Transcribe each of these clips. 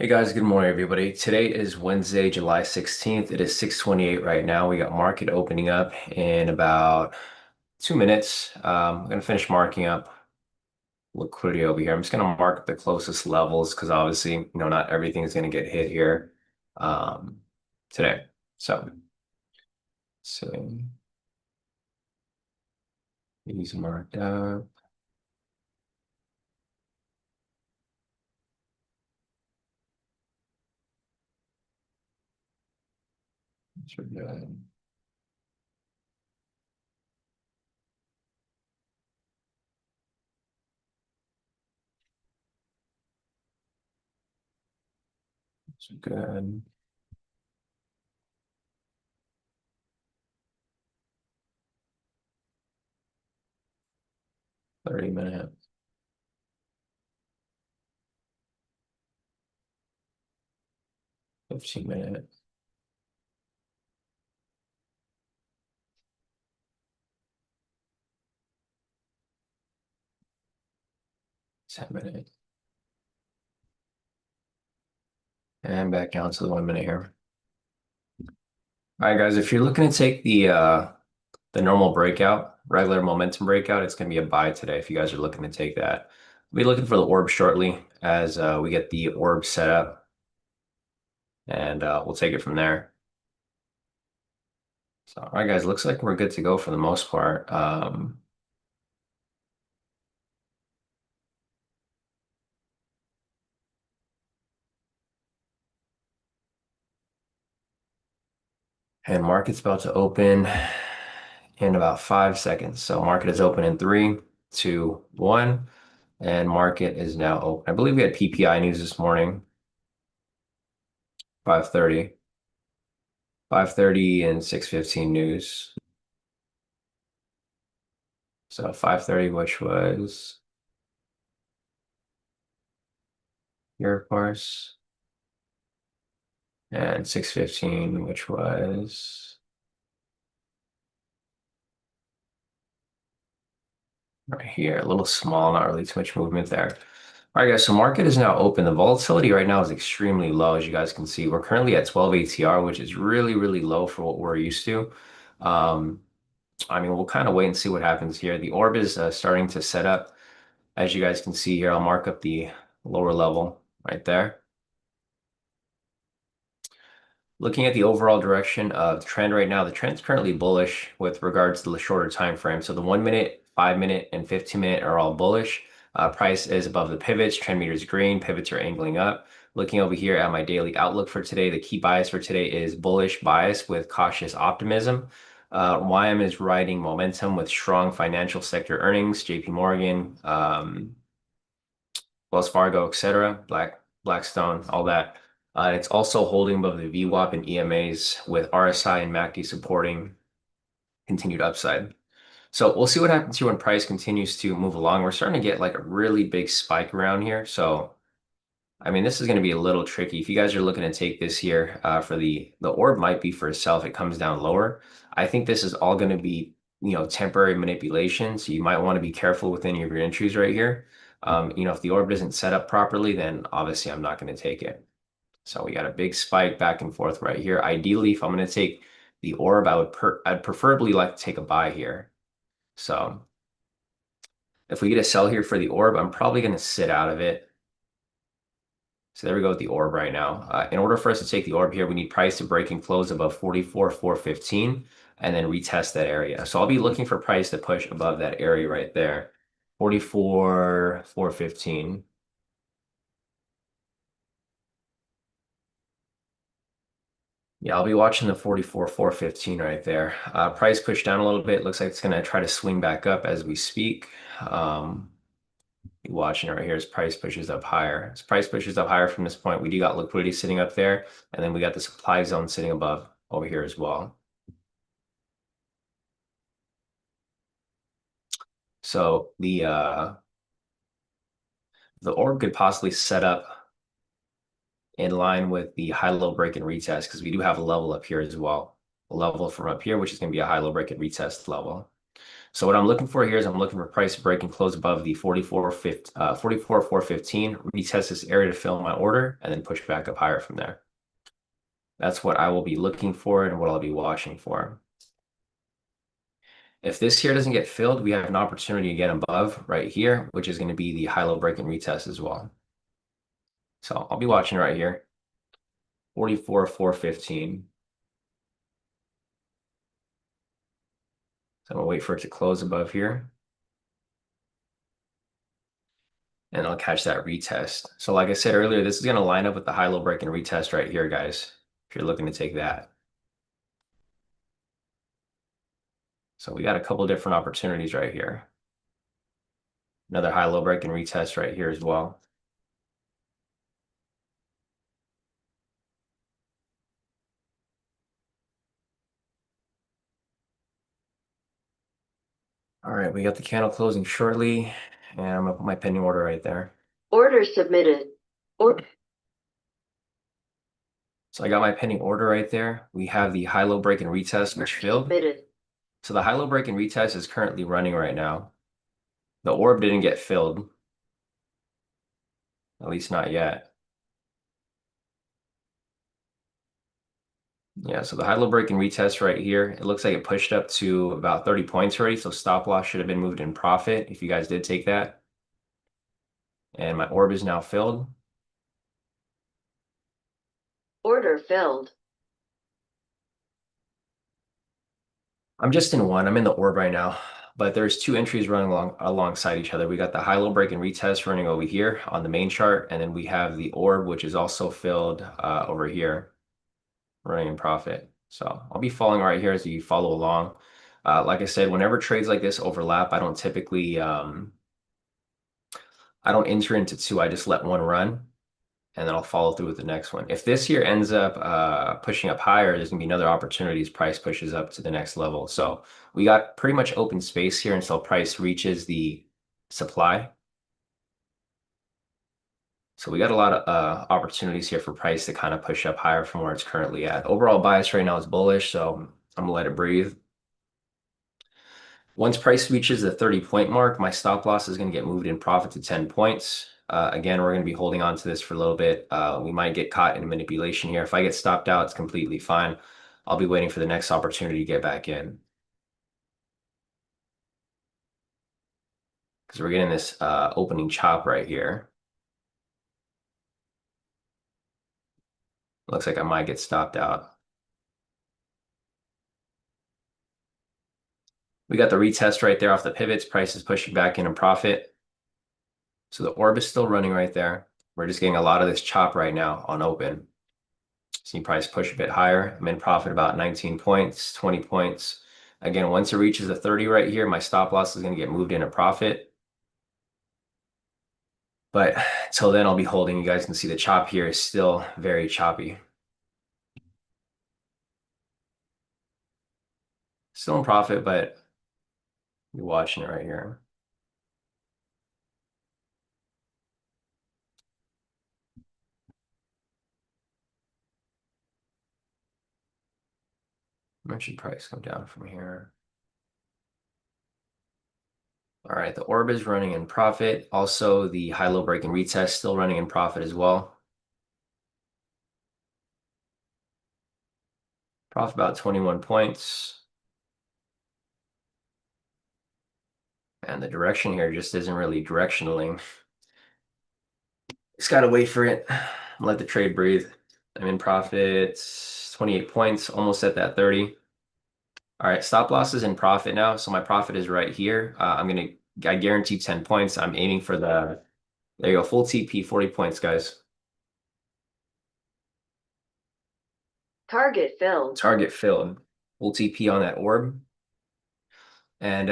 Hey guys, good morning everybody. Today is Wednesday, July 16th. It is 6:28 right now. We got market opening up in about 2 minutes. I'm gonna finish marking up liquidity over here. I'm just gonna mark up the closest levels because obviously, not everything is gonna get hit here um, today. So these marked up. These are good. 30 minute, 15 minute, 10 minute, and back down to the 1 minute here. All right, guys, if you're looking to take the normal breakout, regular momentum breakout, it's going to be a buy today if you guys are looking to take that. We'll be looking for the orb shortly as we get the orb set up, and we'll take it from there. So, all right, guys, looks like we're good to go for the most part. And market's about to open in about 5 seconds. So market is open in three, two, one, and market is now open. I believe we had PPI news this morning, 5:30. 5:30 and 6:15 news. So 5:30, which was here, of course, and 6:15, which was right here. A little small, not really too much movement there. All right, guys, so market is now open. The volatility right now is extremely low, as you guys can see. We're currently at 12 ATR, which is really, really low for what we're used to. Um, I mean, we'll kind of wait and see what happens here. The orb is starting to set up. As you guys can see here, I'll mark up the lower level right there. Looking at the overall direction of the trend right now, the trend's currently bullish with regards to the shorter time frame. So the 1 minute, 5 minute, and 15 minute are all bullish. Price is above the pivots. Trend meter is green. Pivots are angling up. Looking over here at my daily outlook for today, the key bias for today is bullish bias with cautious optimism. YM is riding momentum with strong financial sector earnings. JP Morgan, Wells Fargo, etc., Blackstone, all that. It's also holding above the VWAP and EMAs with RSI and MACD supporting continued upside. So we'll see what happens here when price continues to move along. We're starting to get like a really big spike around here. So, I mean, this is going to be a little tricky. If you guys are looking to take this here for the orb might be for itself. It comes down lower. I think this is all going to be, temporary manipulation. So you might want to be careful within your entries right here. If the orb doesn't set up properly, then obviously I'm not going to take it. So we got a big spike back and forth right here. Ideally, if I'm going to take the orb, I'd preferably like to take a buy here. So if we get a sell here for the orb, I'm probably going to sit out of it. So there we go with the orb right now. In order for us to take the orb here, we need price to break and close above 44,415 and then retest that area. So I'll be looking for price to push above that area right there. 44,415. Yeah, I'll be watching the 44,415 right there. Price pushed down a little bit. Looks like it's going to try to swing back up as we speak. Be watching right here as price pushes up higher. As price pushes up higher from this point, we do got liquidity sitting up there, and then we got the supply zone sitting above over here as well. So the orb could possibly set up in line with the high-low break and retest because we do have a level up here as well. A level from up here, which is going to be a high-low break and retest level. So what I'm looking for here is I'm looking for price to break and close above the 44,415, retest this area to fill my order, and then push back up higher from there. That's what I will be looking for and what I'll be watching for. If this here doesn't get filled, we have an opportunity again above right here, which is going to be the high-low break and retest as well. So I'll be watching right here, 44,415. So I'm gonna wait for it to close above here. And I'll catch that retest. So like I said earlier, this is going to line up with the high-low break and retest right here, guys, if you're looking to take that. So we got a couple different opportunities right here. Another high-low break and retest right here as well. All right, we got the candle closing shortly, and I'm gonna put my pending order right there. Order submitted. So I got my pending order right there. We have the high-low break and retest, which filled. Submitted. So the high-low break and retest is currently running right now. The orb didn't get filled, at least not yet. Yeah, so the high-low break and retest right here, it looks like it pushed up to about 30 points already, so stop loss should have been moved in profit if you guys did take that. And my orb is now filled. Order filled. I'm just in one. I'm in the orb right now, but there's two entries running alongside each other. We got the high-low break and retest running over here on the main chart, and then we have the orb, which is also filled over here, running in profit. So I'll be following right here as you follow along. Like I said, whenever trades like this overlap, I don't typically I don't enter into two. I just let one run, and then I'll follow through with the next one. If this here ends up pushing up higher, there's gonna be another opportunity as price pushes up to the next level. So we got pretty much open space here until price reaches the supply. So we got a lot of opportunities here for price to kind of push up higher from where it's currently at. Overall bias right now is bullish, so I'm gonna let it breathe. Once price reaches the 30-point mark, my stop loss is going to get moved in profit to 10 points. Again, we're going to be holding on to this for a little bit. We might get caught in manipulation here. If I get stopped out, it's completely fine. I'll be waiting for the next opportunity to get back in. Because we're getting this opening chop right here. Looks like I might get stopped out. We got the retest right there off the pivots. Price is pushing back in profit. So the orb is still running right there. We're just getting a lot of this chop right now on open. See price push a bit higher. I'm in profit about 19 points, 20 points. Again, once it reaches the 30 right here, my stop loss is going to get moved into profit. But until then, I'll be holding. You guys can see the chop here is still very choppy. Still in profit, but you're watching it right here. When should price come down from here? All right, the orb is running in profit. Also, the high-low break and retest still running in profit as well. Profit about 21 points. And the direction here just isn't really directionaling. Just gotta wait for it. Let the trade breathe. I'm in profit, 28 points, almost at that 30. All right, stop loss is in profit now. So my profit is right here. I guarantee 10 points. I'm aiming for there you go, full TP, 40 points, guys. Target filled. Target filled. Full TP on that orb. And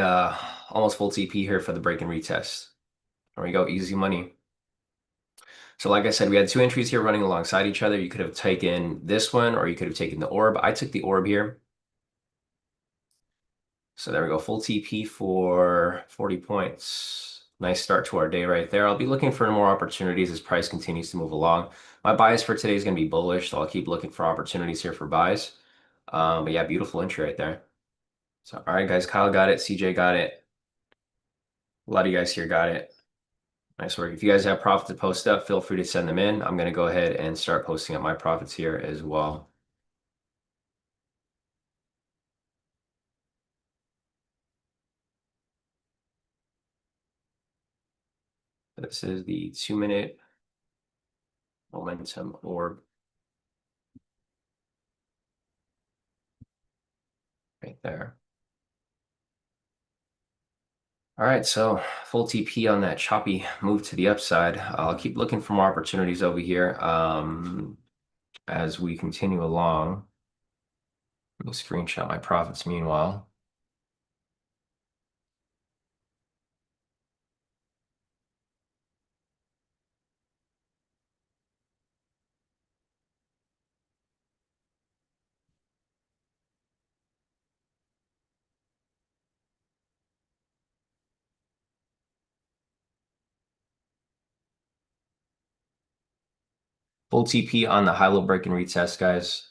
almost full TP here for the break and retest. There we go, easy money. So like I said, we had two entries here running alongside each other. You could have taken this one or you could have taken the orb. I took the orb here. So there we go, full TP for 40 points. Nice start to our day right there. I'll be looking for more opportunities as price continues to move along. My bias for today is going to be bullish, so I'll keep looking for opportunities here for buys. But yeah, beautiful entry right there. So, all right, guys, Kyle got it. CJ got it. A lot of you guys here got it. Nice work. If you guys have profits to post up, feel free to send them in. I'm going to go ahead and start posting up my profits here as well. This is the 2-minute momentum orb right there. All right, so full TP on that choppy move to the upside. I'll keep looking for more opportunities over here as we continue along. Let me screenshot my profits meanwhile. Full TP on the high-low break and retest, guys.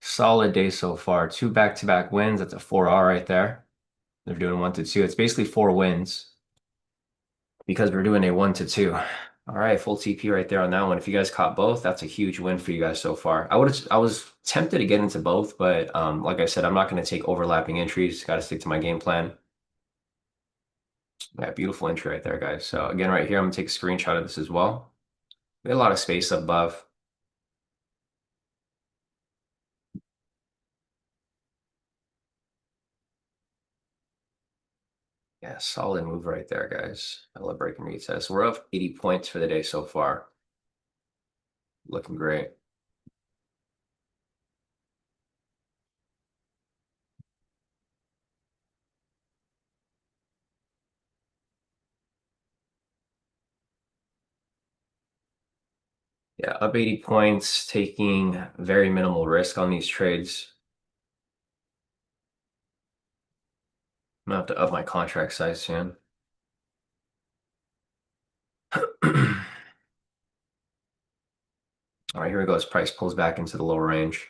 Solid day so far. 2 back-to-back wins. That's a 4R right there. They're doing 1 to 2. It's basically 4 wins because we're doing a 1 to 2. All right, full TP right there on that one. If you guys caught both, that's a huge win for you guys so far. I was tempted to get into both, but like I said, I'm not going to take overlapping entries. Got to stick to my game plan. Yeah, beautiful entry right there, guys. So again, right here, I'm gonna take a screenshot of this as well. We had a lot of space above. Yeah, solid move right there, guys. I love break and retest. We're up 80 points for the day so far. Looking great. Yeah, up 80 points, taking very minimal risk on these trades. I'm gonna have to up my contract size soon. All right, here we go. As price pulls back into the lower range.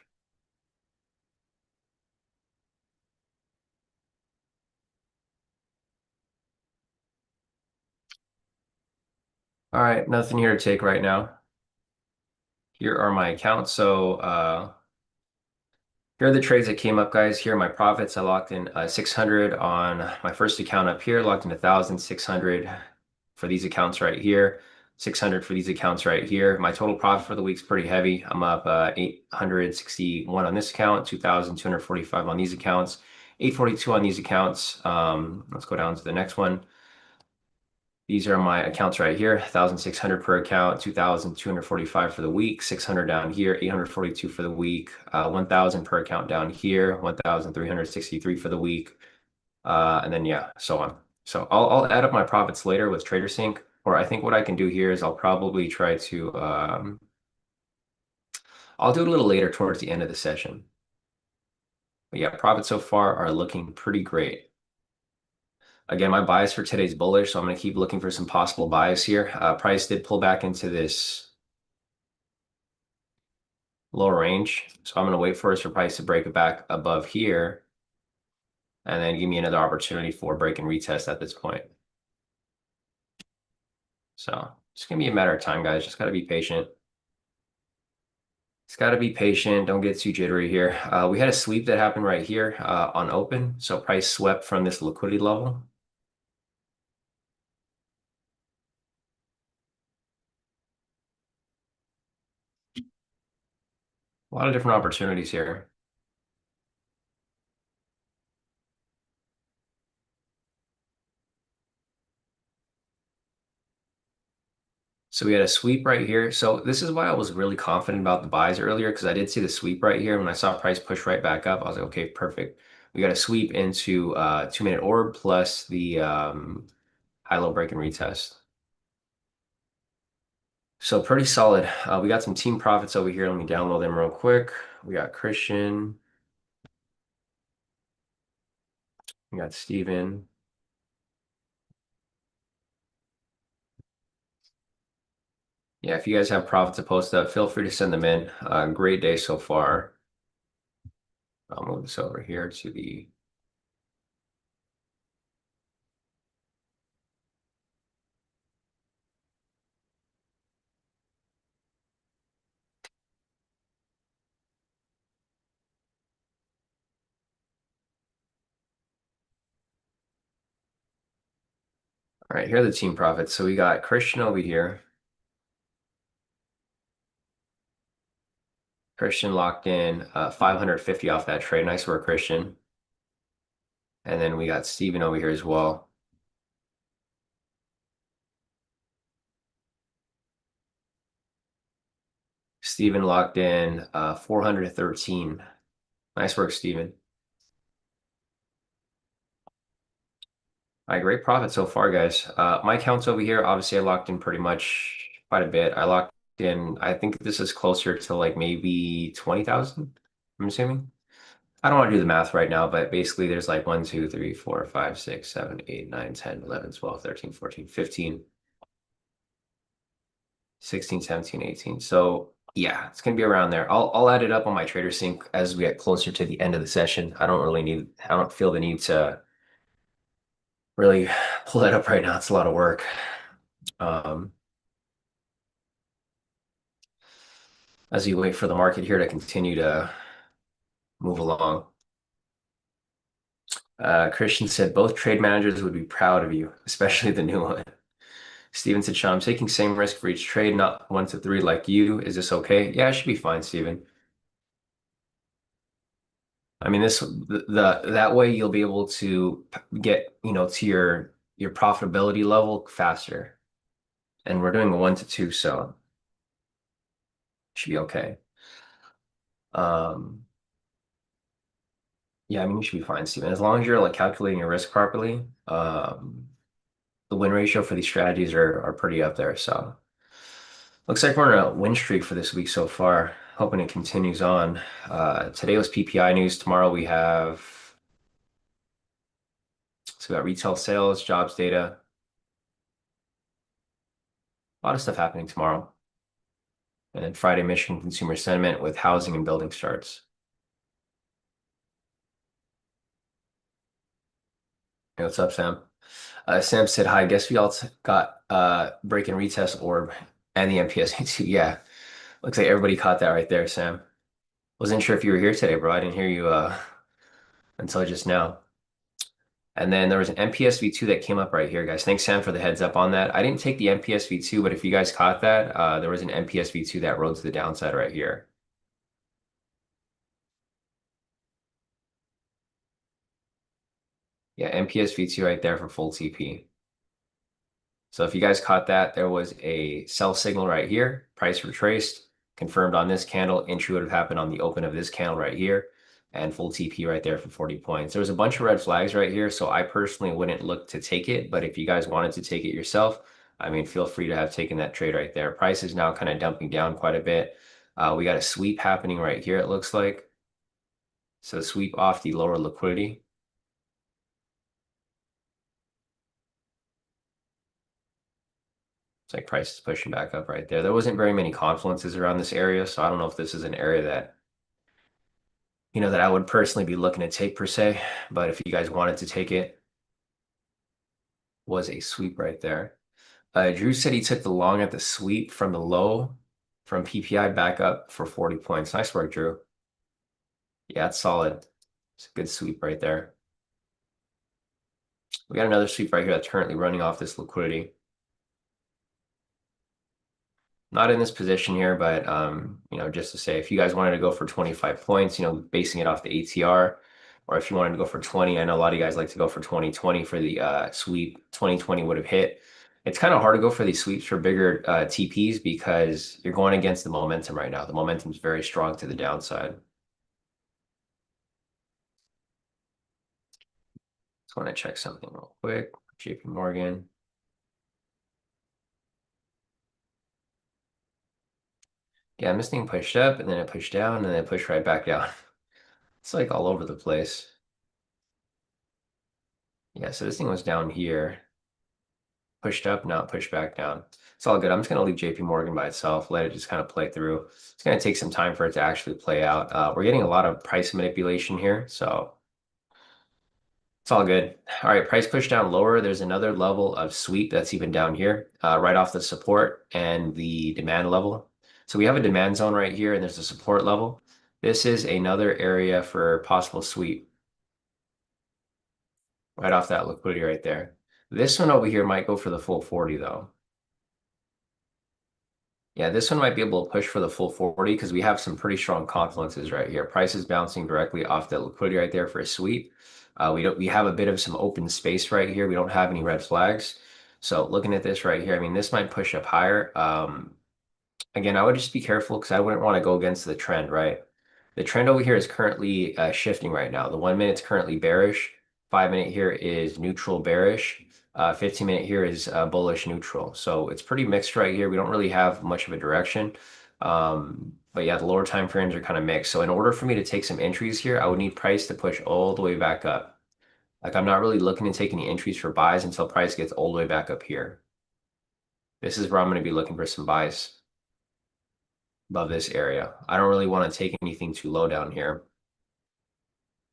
All right, nothing here to take right now. Here are my accounts. So here are the trades that came up, guys. Here are my profits. I locked in 600 on my first account up here, locked in 1,600 for these accounts right here, 600 for these accounts right here. My total profit for the week's pretty heavy. I'm up 861 on this account, 2,245 on these accounts, 842 on these accounts. Let's go down to the next one. These are my accounts right here, 1,600 per account, 2,245 for the week, 600 down here, 842 for the week, 1,000 per account down here, 1,363 for the week, and then yeah, so on. So I'll add up my profits later with TraderSync, or I think what I can do here is I'll probably try to I'll do it a little later towards the end of the session. But yeah, profits so far are looking pretty great. Again, my bias for today's bullish, so I'm going to keep looking for some possible bias here. Price did pull back into this lower range, so I'm going to wait for price to break it back above here, and then give me another opportunity for break and retest at this point. So it's going to be a matter of time, guys. Just got to be patient. It's got to be patient. Don't get too jittery here. We had a sweep that happened right here on open, so price swept from this liquidity level. A lot of different opportunities here. So we had a sweep right here. So this is why I was really confident about the buys earlier, because I did see the sweep right here. When I saw price push right back up, I was like, okay, perfect. We got a sweep into 2-minute orb plus the high-low break and retest. So pretty solid. We got some team profits over here. Let me download them real quick. We got Christian. We got Steven. Yeah, if you guys have profits to post up, feel free to send them in. Great day so far. I'll move this over here to the all right, here are the team profits. So we got Christian over here. Christian locked in 550 off that trade. Nice work, Christian. And then we got Steven over here as well. Steven locked in 413. Nice work, Steven. All right, great profit so far, guys. My counts over here, obviously I locked in pretty much quite a bit. I locked in, I think this is closer to like maybe 20,000, I'm assuming. I don't want to do the math right now, but basically there's like 1, 2, 3, 4, 5, 6, 7, 8, 9, 10, 11, 12, 13, 14, 15, 16, 17, 18. So yeah, it's gonna be around there. I'll add it up on my trader sync as we get closer to the end of the session. I don't feel the need to really pull that up right now. It's a lot of work. Um, as you wait for the market here to continue to move along. Christian said both trade managers would be proud of you, especially the new one. Steven said, Sean, I'm taking same risk for each trade, not 1 to 3 like you. Is this okay? Yeah, it should be fine, Steven. I mean, that way you'll be able to get, to your profitability level faster. And we're doing a 1 to 2, so it should be okay. Um, yeah, I mean, you should be fine, Steven. As long as you're like calculating your risk properly, the win ratio for these strategies are pretty up there. So looks like we're in a win streak for this week so far. Hoping it continues on. Today was PPI news. Tomorrow we have we got retail sales, jobs data. A lot of stuff happening tomorrow. And then Friday, Michigan consumer sentiment with housing and building starts. Hey, what's up, Sam? Sam said hi. Guess we all got break and retest orb and the MPS too. Yeah, looks like everybody caught that right there, Sam. Wasn't sure if you were here today, bro. I didn't hear you until just now. And then there was an MPS V2 that came up right here, guys. Thanks, Sam, for the heads up on that. I didn't take the MPS V2, but if you guys caught that, there was an MPS V2 that rode to the downside right here. Yeah, MPS V2 right there for full TP. So if you guys caught that, there was a sell signal right here, price retraced, confirmed on this candle. Entry would have happened on the open of this candle right here, and full TP right there for 40 points. There was a bunch of red flags right here, so I personally wouldn't look to take it, but if you guys wanted to take it yourself, I mean, feel free to have taken that trade right there. Price is now kind of dumping down quite a bit. We got a sweep happening right here, it looks like. So sweep off the lower liquidity. It's like price is pushing back up right there. There wasn't very many confluences around this area, so I don't know if this is an area that, that I would personally be looking to take per se. But if you guys wanted to take it, was a sweep right there. Drew said he took the long at the sweep from the low from PPI back up for 40 points. Nice work, Drew. Yeah, it's solid. It's a good sweep right there. We got another sweep right here that's currently running off this liquidity. Not in this position here, but just to say, if you guys wanted to go for 25 points, basing it off the ATR, or if you wanted to go for 20, I know a lot of you guys like to go for 2020 for the sweep. 2020 would have hit. It's kind of hard to go for these sweeps for bigger TPs because you're going against the momentum right now. The momentum is very strong to the downside. Just want to check something real quick. JP Morgan. Yeah, this thing pushed up and then it pushed down and then it pushed right back down. It's like all over the place. Yeah, so this thing was down here. pushed up, now it pushed back down. It's all good. I'm just gonna leave JP Morgan by itself, let it just kind of play through. It's gonna take some time for it to actually play out. We're getting a lot of price manipulation here, so it's all good. All right, price push down lower. There's another level of sweep that's even down here, right off the support and the demand level. So we have a demand zone right here, and there's a support level. This is another area for possible sweep right off that liquidity right there. This one over here might go for the full 40 though. Yeah, this one might be able to push for the full 40 because we have some pretty strong confluences right here. Price is bouncing directly off that liquidity right there for a sweep. We have a bit of some open space right here. We don't have any red flags. So looking at this right here, I mean, this might push up higher. Again, I would just be careful because I wouldn't want to go against the trend, right? The trend over here is currently shifting right now. The 1 minute's currently bearish. 5 minute here is neutral bearish. 15 minute here is bullish neutral. So it's pretty mixed right here. We don't really have much of a direction. But yeah, the lower time frames are kind of mixed. So in order for me to take some entries here, I would need price to push all the way back up. Like I'm not really looking to take any entries for buys until price gets all the way back up here. This is where I'm going to be looking for some buys above this area. I don't really want to take anything too low down here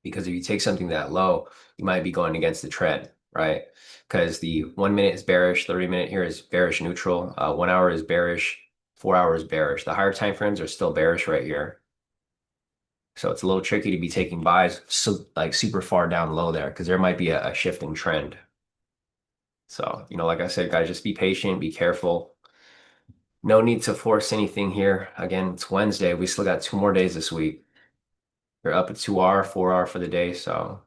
because if you take something that low, you might be going against the trend, right? Because the 1 minute is bearish, 30 minute here is bearish neutral, 1 hour is bearish, 4 hour is bearish. The higher time frames are still bearish right here. So it's a little tricky to be taking buys so like super far down low there because there might be a shifting trend. So, like I said, guys, just be patient, be careful. No need to force anything here. Again, it's Wednesday. We still got 2 more days this week. You're up at 2 hour, 4 hour for the day. So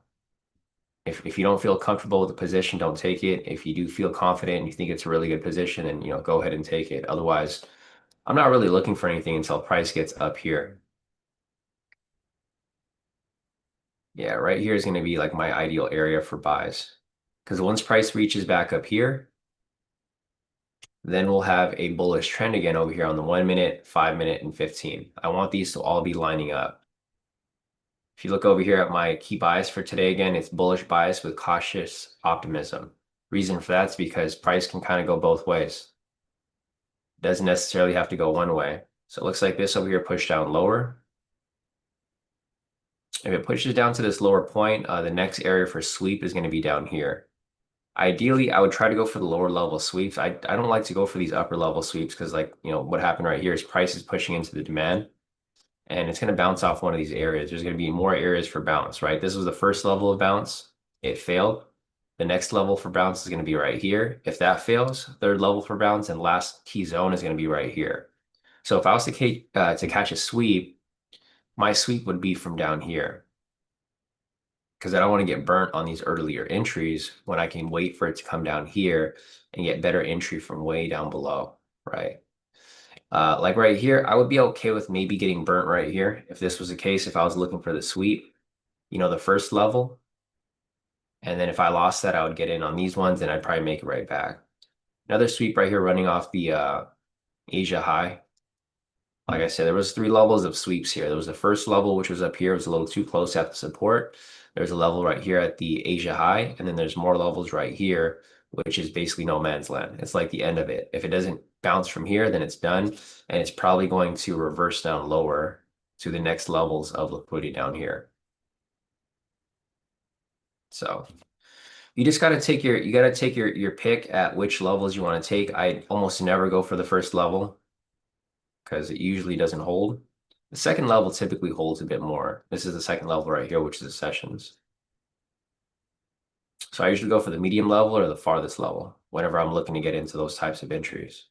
if you don't feel comfortable with the position, don't take it. If you do feel confident and you think it's a really good position, then go ahead and take it. Otherwise, I'm not really looking for anything until price gets up here. Yeah, right here is going to be like my ideal area for buys. Because once price reaches back up here, then we'll have a bullish trend again over here on the 1 minute, 5 minute, and 15. I want these to all be lining up. If you look over here at my key bias for today, again, it's bullish bias with cautious optimism. Reason for that's because price can kind of go both ways. Doesn't necessarily have to go one way. So it looks like this over here pushed down lower. If it pushes down to this lower point, the next area for sweep is going to be down here. Ideally, I would try to go for the lower level sweeps. I don't like to go for these upper level sweeps because what happened right here is price is pushing into the demand and it's going to bounce off one of these areas. There's going to be more areas for bounce, right? This was the first level of bounce. It failed. The next level for bounce is going to be right here. If that fails, third level for bounce and last key zone is going to be right here. So if I was to catch a sweep, my sweep would be from down here because I don't want to get burnt on these earlier entries when I can wait for it to come down here and get better entry from way down below, right? Like right here, I would be okay with maybe getting burnt right here if this was the case, if I was looking for the sweep, the first level. And then if I lost that, I would get in on these ones and I'd probably make it right back. Another sweep right here running off the Asia high. Like I said, there was 3 levels of sweeps here. There was the first level, which was up here. It was a little too close at the support. There's a level right here at the Asia high. And then there's more levels right here, which is basically no man's land. It's like the end of it. If it doesn't bounce from here, then it's done. And it's probably going to reverse down lower to the next levels of liquidity down here. So you just got to take your pick at which levels you want to take. I almost never go for the first level because it usually doesn't hold. The second level typically holds a bit more. This is the second level right here, which is the sessions. So I usually go for the medium level or the farthest level whenever I'm looking to get into those types of entries.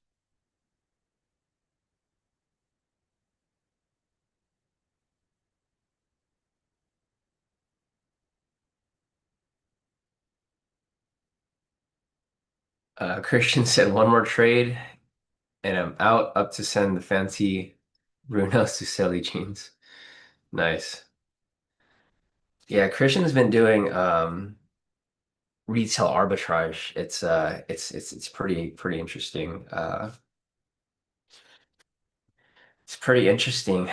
Christian said one more trade and I'm out up to send the fancy Brunos to Silly Jeans. Nice. Yeah, Christian's been doing retail arbitrage. It's pretty interesting. It's pretty interesting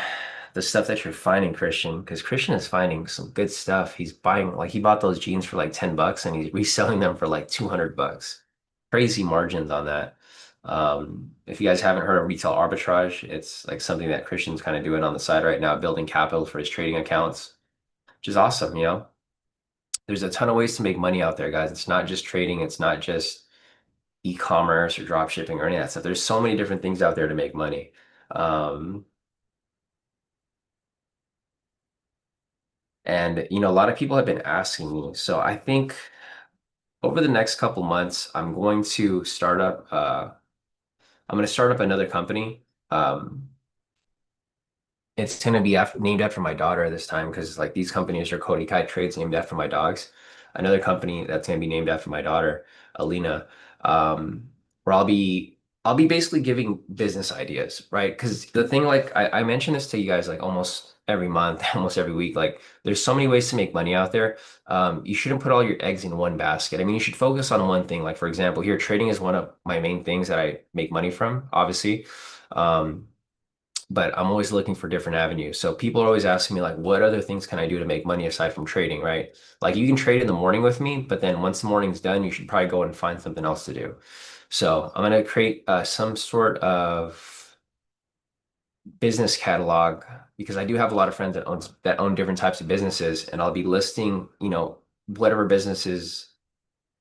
the stuff that you're finding, Christian, because Christian is finding some good stuff. He's buying like he bought those jeans for like $10 and he's reselling them for like $200. crazy margins on that. If you guys haven't heard of retail arbitrage, it's like something that Christian's kind of doing on the side right now, building capital for his trading accounts, which is awesome, you know. There's a ton of ways to make money out there, guys. It's not just trading, it's not just e-commerce or drop shipping or any of that stuff. There's so many different things out there to make money. Um, and you know, a lot of people have been asking me. So I think over the next couple months, I'm going to start up another company. It's going to be named after my daughter this time because like these companies are Cody Kite Trades named after my dogs. Another company that's going to be named after my daughter, Alina, um, where I'll be basically giving business ideas, right? Because the thing, like I mention this to you guys like almost every month, almost every week. Like there's so many ways to make money out there. You shouldn't put all your eggs in one basket. I mean, you should focus on one thing. Like for example, here trading is one of my main things that I make money from, obviously. Um, but I'm always looking for different avenues. So people are always asking me like, what other things can I do to make money aside from trading, right? Like you can trade in the morning with me, but then once the morning's done, you should probably go and find something else to do. So I'm going to create some sort of business catalog because I do have a lot of friends that own different types of businesses, and I'll be listing, you know, whatever businesses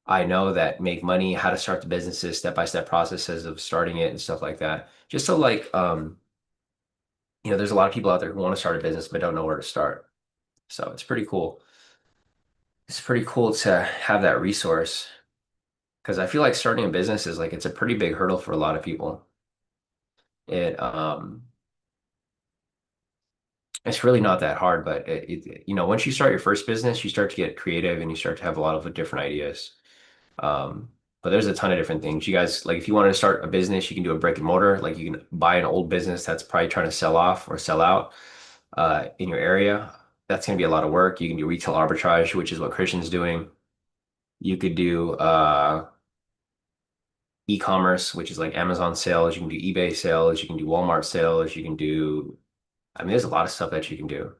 I know that make money, how to start the businesses, step-by-step processes of starting it and stuff like that. Just so like you know, there's a lot of people out there who want to start a business but don't know where to start. So it's pretty cool. It's pretty cool to have that resource because I feel like starting a business is like it's a pretty big hurdle for a lot of people. It's really not that hard, but you know, once you start your first business, you start to get creative and you start to have a lot of different ideas. But there's a ton of different things. You guys, like if you wanted to start a business, you can do a brick and mortar. Like you can buy an old business that's probably trying to sell off or sell out in your area. That's going to be a lot of work. You can do retail arbitrage, which is what Christian's doing. You could do e-commerce, which is like Amazon sales. You can do eBay sales. You can do Walmart sales. You can do, I mean, there's a lot of stuff that you can do.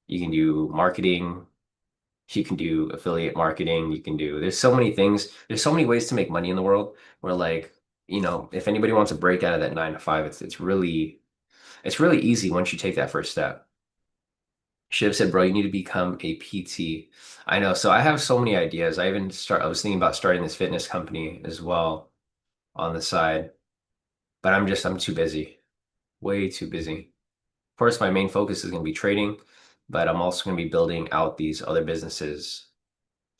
You can do marketing. You can do affiliate marketing. There's so many things. There's so many ways to make money in the world where like, you know, if anybody wants to break out of that 9 to 5, it's really easy once you take that first step. Should have said, bro, you need to become a PT. I know. So I have so many ideas. I was thinking about starting this fitness company as well on the side, but I'm too busy, way too busy. Of course, my main focus is going to be trading, but I'm also going to be building out these other businesses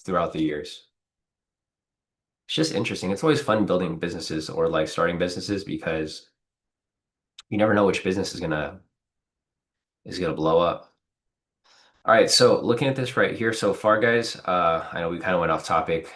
throughout the years. It's just interesting. It's always fun building businesses or like starting businesses because you never know which business is gonna blow up. All right, so looking at this right here so far, guys, I know we kind of went off topic.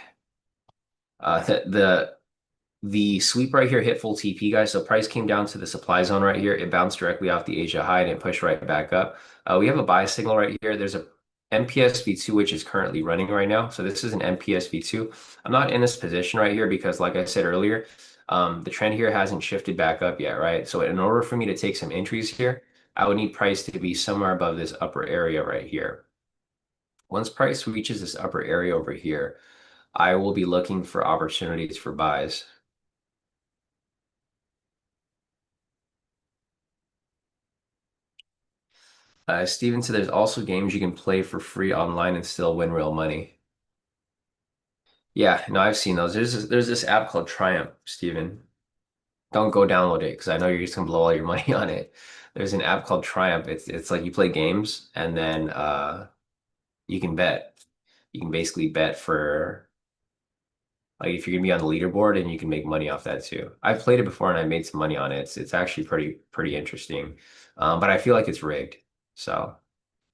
The sweep right here hit full TP, guys. So price came down to the supply zone right here. It bounced directly off the Asia high and it pushed right back up. We have a buy signal right here. There's a MPS V2 which is currently running right now. So this is an MPS V2. I'm not in this position right here because, like I said earlier, the trend here hasn't shifted back up yet, right? So in order for me to take some entries here, I would need price to be somewhere above this upper area right here. Once price reaches this upper area over here, I will be looking for opportunities for buys. Steven said there's also games you can play for free online and still win real money. Yeah, no, I've seen those. There's this app called Triumph, Steven. Don't go download it because I know you're just gonna blow all your money on it. There's an app called Triumph. It's like you play games and then you can bet. You can basically bet for like if you're gonna be on the leaderboard and you can make money off that too. I've played it before and I made some money on it. It's actually pretty interesting. But I feel like it's rigged. So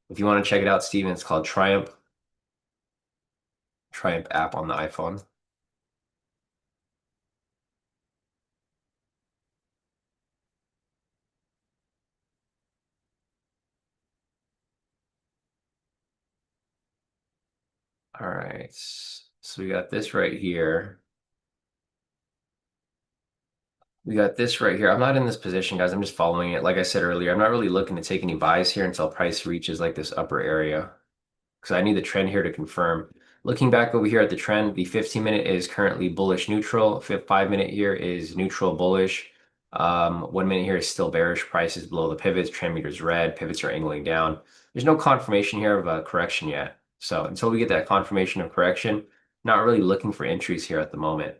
if you want to check it out, Steven, it's called Triumph app on the iPhone. All right. So we got this right here. We got this right here. I'm not in this position, guys. I'm just following it. Like I said earlier, I'm not really looking to take any buys here until price reaches like this upper area because I need the trend here to confirm. Looking back over here at the trend, the 15-minute is currently bullish neutral. 5-minute here is neutral bullish. 1 minute here is still bearish. Price is below the pivots. Trend meter is red. Pivots are angling down. There's no confirmation here of a correction yet. So until we get that confirmation of correction, not really looking for entries here at the moment.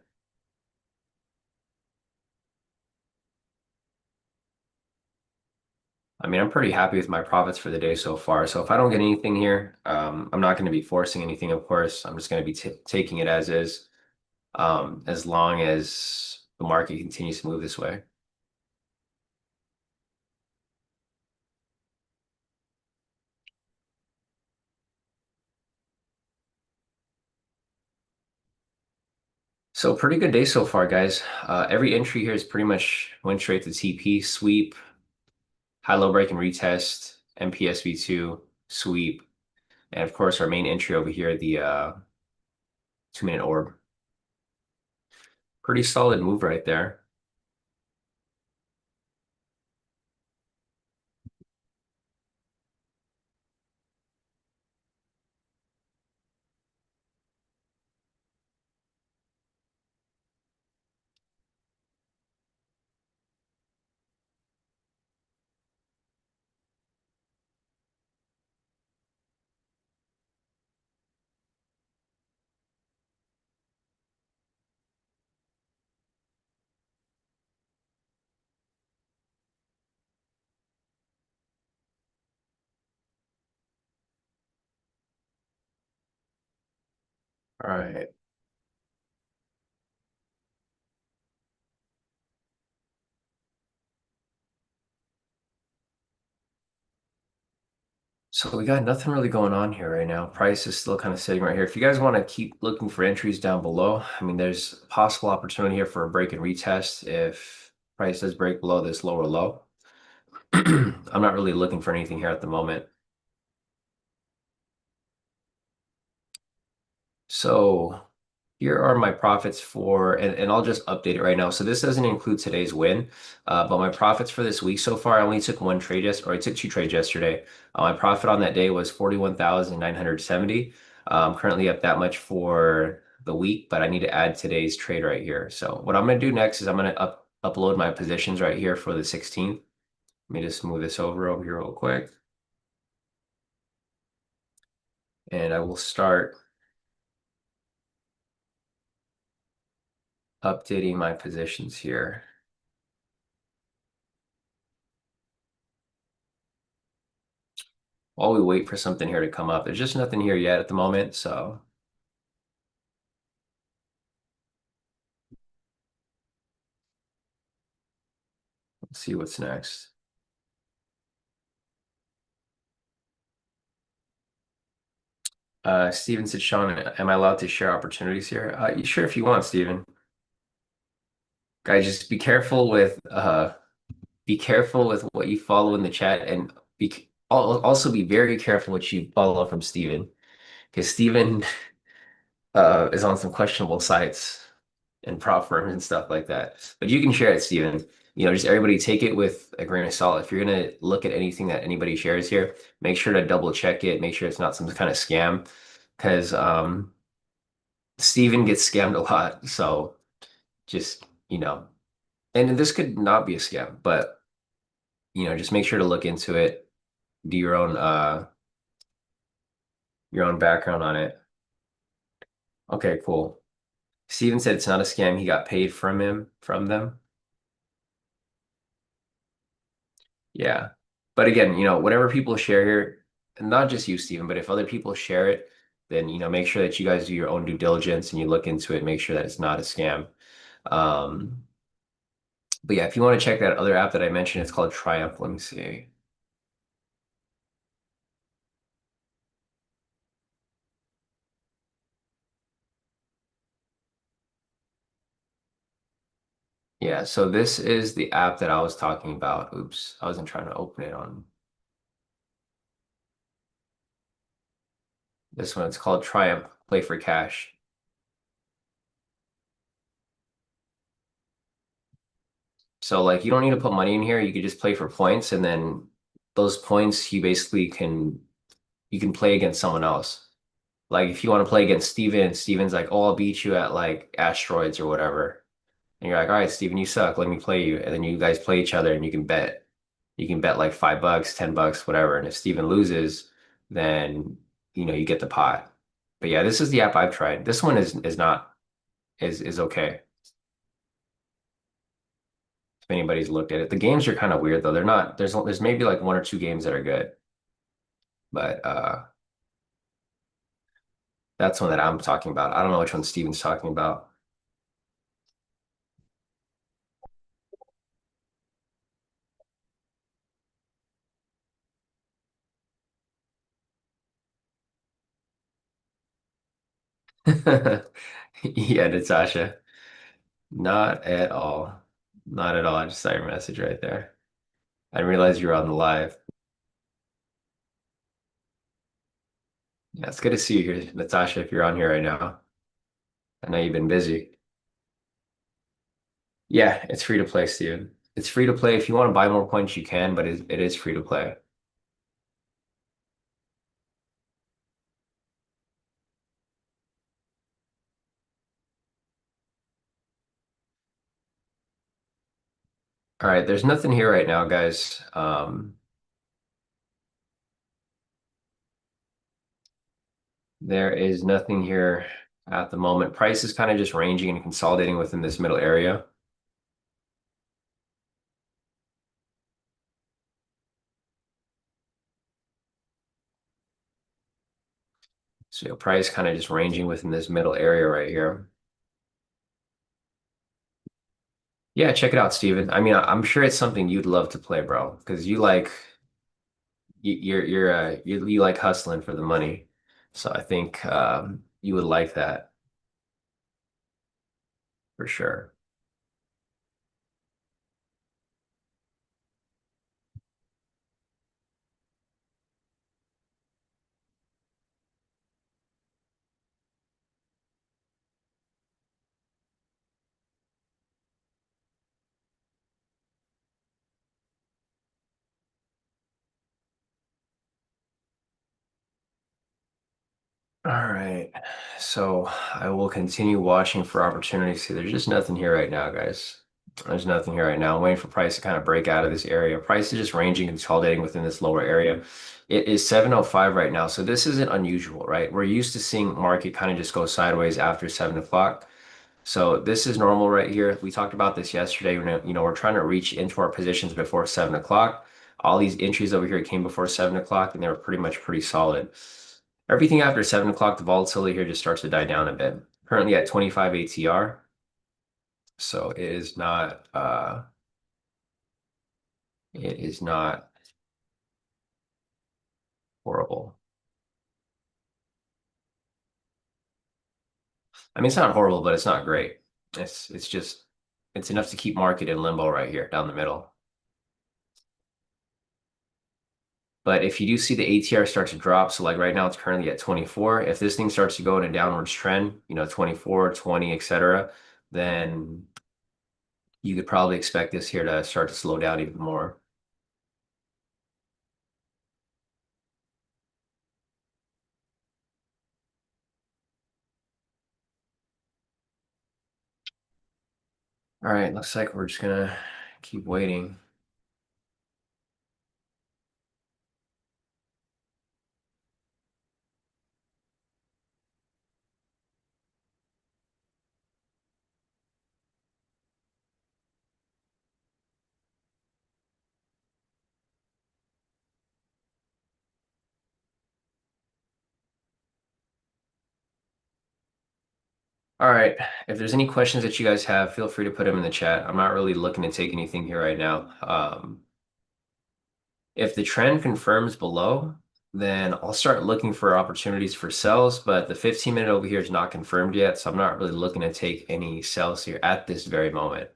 I mean, I'm pretty happy with my profits for the day so far. So if I don't get anything here, I'm not going to be forcing anything, of course. I'm just going to be taking it as is, as long as the market continues to move this way. So pretty good day so far, guys. Every entry here is pretty much went straight to TP, sweep, high-low break and retest, MPSV2, sweep, and of course our main entry over here, the 2-minute orb. Pretty solid move right there. All right. So we got nothing really going on here right now. Price is still kind of sitting right here. If you guys want to keep looking for entries down below, I mean, there's a possible opportunity here for a break and retest if price does break below this lower low. I'm not really looking for anything here at the moment. So here are my profits for, and I'll just update it right now. So this doesn't include today's win, but my profits for this week so far, I only took one trade or I took two trades yesterday. My profit on that day was 41,970. I'm currently up that much for the week, but I need to add today's trade right here. So what I'm going to do next is I'm going to upload my positions right here for the 16th. Let me just move this over here real quick. And I will start updating my positions here. While we wait for something here to come up. There's just nothing here yet at the moment, so let's see what's next. Steven said, Sean, am I allowed to share opportunities here? Sure, if you want, Steven. Guys, just be careful with what you follow in the chat, and also be very careful what you follow from Steven, because Steven is on some questionable sites and prop firms and stuff like that. But you can share it, Steven. Just everybody take it with a grain of salt. If you're gonna look at anything that anybody shares here, make sure to double check it. Make sure it's not some kind of scam, because Steven gets scammed a lot. So just and this could not be a scam, but just make sure to look into it. Do your own background on it. Okay, cool. Steven said it's not a scam. He got paid from them. Yeah. But again, whatever people share here, and not just you, Stephen, but if other people share it, then, make sure that you guys do your own due diligence and you look into it, make sure that it's not a scam. Um, but yeah, if you want to check that other app that I mentioned, it's called Triumph. Let me see. Yeah, so this is the app that I was talking about. Oops, I wasn't trying to open it on this one. It's called Triumph Play for Cash. So like you don't need to put money in here. You could just play for points, and then those points you basically can play against someone else. Like if you want to play against Steven, Steven's like, oh, I'll beat you at like asteroids or whatever. And you're like, all right, Steven, you suck. Let me play you. And then you guys play each other and you can bet. You can bet like $5, $10, whatever. And if Steven loses, then you get the pot. But yeah, this is the app I've tried. This one is not is okay. If anybody's looked at it. The games are kind of weird though. They're not there's maybe like one or two games that are good. But that's one that I'm talking about. I don't know which one Steven's talking about. Yeah, Natasha. Not at all. Not at all. I just saw your message right there. I didn't realize you were on the live. Yeah, it's good to see you here, Natasha, if you're on here right now. I know you've been busy. Yeah, it's free to play, Steven. It's free to play. If you want to buy more points, you can, but it is free to play. All right, there's nothing here right now, guys. There is nothing here at the moment. Price is kind of just ranging and consolidating within this middle area. So price kind of just ranging within this middle area right here. Yeah, check it out, Steven. I mean, I'm sure it's something you'd love to play, bro, because you like hustling for the money. So I think you would like that for sure. All right. So I will continue watching for opportunities. See, there's just nothing here right now, guys. There's nothing here right now. I'm waiting for price to kind of break out of this area. Price is just ranging, consolidating within this lower area. It is 7:05 right now, so this isn't unusual, right? We're used to seeing market kind of just go sideways after 7 o'clock. So this is normal right here. We talked about this yesterday. We're trying to reach into our positions before 7 o'clock. All these entries over here came before 7 o'clock, and they were pretty solid. Everything after 7 o'clock, the volatility here just starts to die down a bit. Currently at 25 ATR, so it is not horrible. I mean, it's not horrible, but it's not great. It's enough to keep market in limbo right here down the middle. But if you do see the ATR start to drop, so like right now it's currently at 24. If this thing starts to go in a downwards trend, 24, 20, etc., then you could probably expect this here to start to slow down even more. All right, looks like we're just gonna keep waiting. All right, if there's any questions that you guys have, feel free to put them in the chat. I'm not really looking to take anything here right now. If the trend confirms below, then I'll start looking for opportunities for sells, but the 15-minute over here is not confirmed yet, so I'm not really looking to take any sells here at this very moment.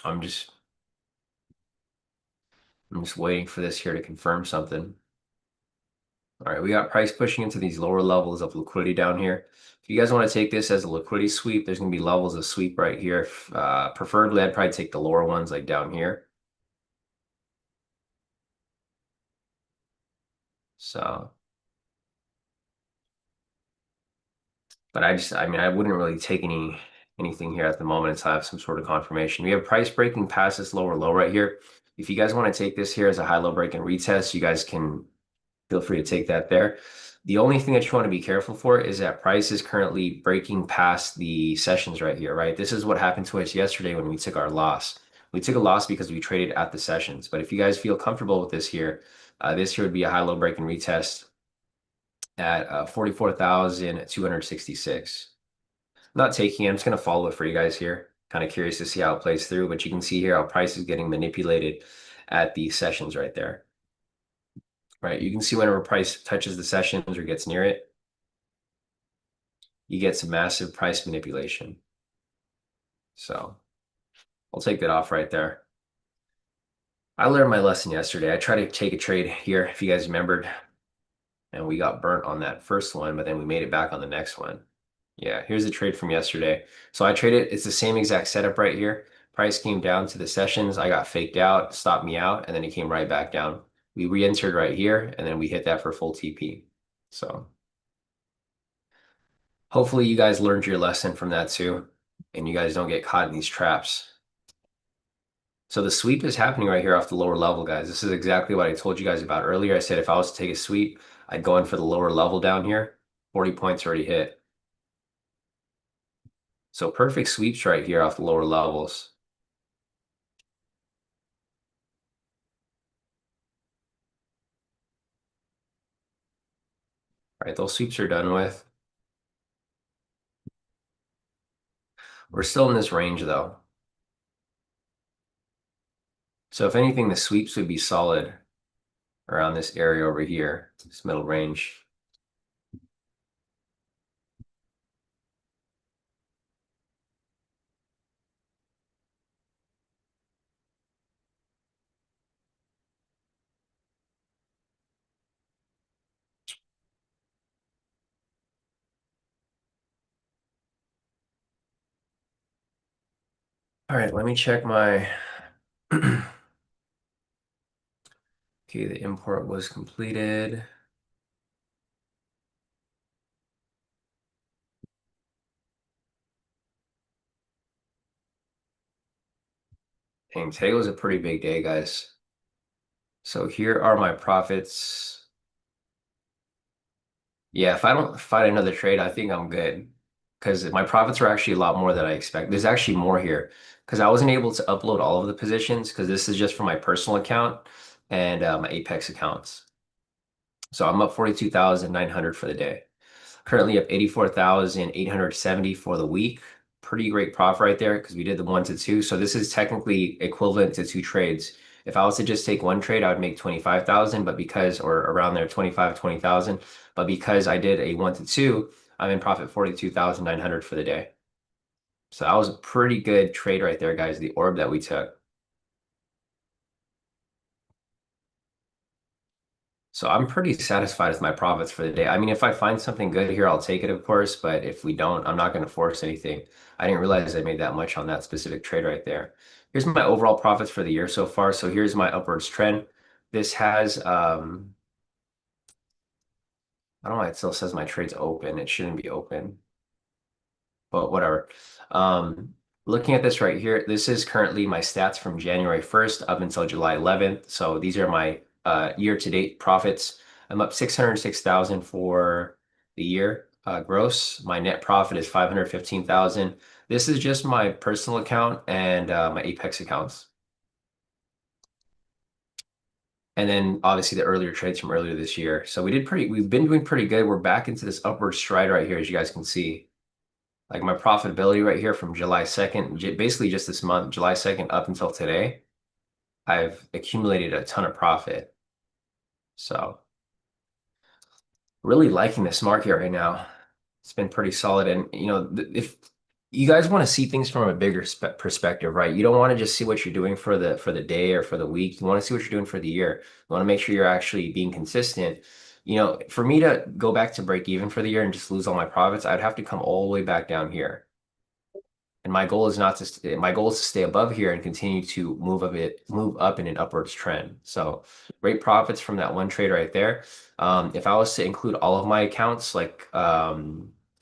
I'm just I'm just waiting for this here to confirm something. All right, we got price pushing into these lower levels of liquidity down here. If you guys want to take this as a liquidity sweep, there's going to be levels of sweep right here. Preferably, I'd probably take the lower ones like down here. So But I mean, I wouldn't really take anything here at the moment until I have some sort of confirmation. We have price breaking past this lower low right here. If you guys want to take this here as a high low break and retest, you guys can feel free to take that there. The only thing that you want to be careful for is that price is currently breaking past the sessions right here, right? This is what happened to us yesterday when we took our loss. We took a loss because we traded at the sessions. But if you guys feel comfortable with this here would be a high low break and retest at 44,266. Not taking it. I'm just going to follow it for you guys here. Kind of curious to see how it plays through, but you can see here how price is getting manipulated at the sessions right there. Right? You can see whenever price touches the sessions or gets near it, you get some massive price manipulation. So I'll take that off right there. I learned my lesson yesterday. I tried to take a trade here, if you guys remembered, and we got burnt on that first one, but then we made it back on the next one. Yeah, here's the trade from yesterday. So I traded, it's the same exact setup right here. Price came down to the sessions. I got faked out, stopped me out, and then it came right back down. We re-entered right here, and then we hit that for full TP. So hopefully you guys learned your lesson from that too, and you guys don't get caught in these traps. So the sweep is happening right here off the lower level, guys. This is exactly what I told you guys about earlier. I said if I was to take a sweep, I'd go in for the lower level down here. 40 points already hit. So perfect sweeps right here off the lower levels. All right, those sweeps are done with. We're still in this range though. So if anything, the sweeps would be solid around this area over here, this middle range. All right, let me check my okay, the import was completed. Dang, today was a pretty big day, guys. So here are my profits. Yeah, if I don't find another trade, I think I'm good. Because my profits are actually a lot more than I expect. There's actually more here. Because I wasn't able to upload all of the positions because this is just for my personal account and my Apex accounts. So I'm up 42,900 for the day. Currently up 84,870 for the week. Pretty great profit right there because we did the 1 to 2. So this is technically equivalent to 2 trades. If I was to just take one trade, I would make 25,000, but because, or around there, 25, 20,000. But because I did a 1 to 2, I'm in profit 42,900 for the day. So that was a pretty good trade right there, guys, the orb that we took. So I'm pretty satisfied with my profits for the day. I mean, if I find something good here, I'll take it, of course. But if we don't, I'm not going to force anything. I didn't realize I made that much on that specific trade right there. Here's my overall profits for the year so far. So here's my upwards trend. This has, I don't know why it still says my trade's open. It shouldn't be open, but whatever. Um, Looking at this right here, this is currently my stats from January 1st up until July 11th. So these are my year-to-date profits. I'm up 606,000 for the year gross. My net profit is 515,000. This is just my personal account and my Apex accounts. And then obviously the earlier trades from earlier this year. So we've been doing pretty good. We're back into this upward stride right here, as you guys can see. Like my profitability right here from July 2nd, basically just this month, July 2nd up until today, I've accumulated a ton of profit. So really liking this market right now. It's been pretty solid. And if you guys want to see things from a bigger perspective, right? You don't want to just see what you're doing for the day or for the week. You want to see what you're doing for the year. You want to make sure you're actually being consistent. For me to go back to break even for the year and just lose all my profits, I'd have to come all the way back down here. And my goal is not to my goal is to stay above here and continue to move up in an upwards trend. So great profits from that one trade right there. If I was to include all of my accounts, like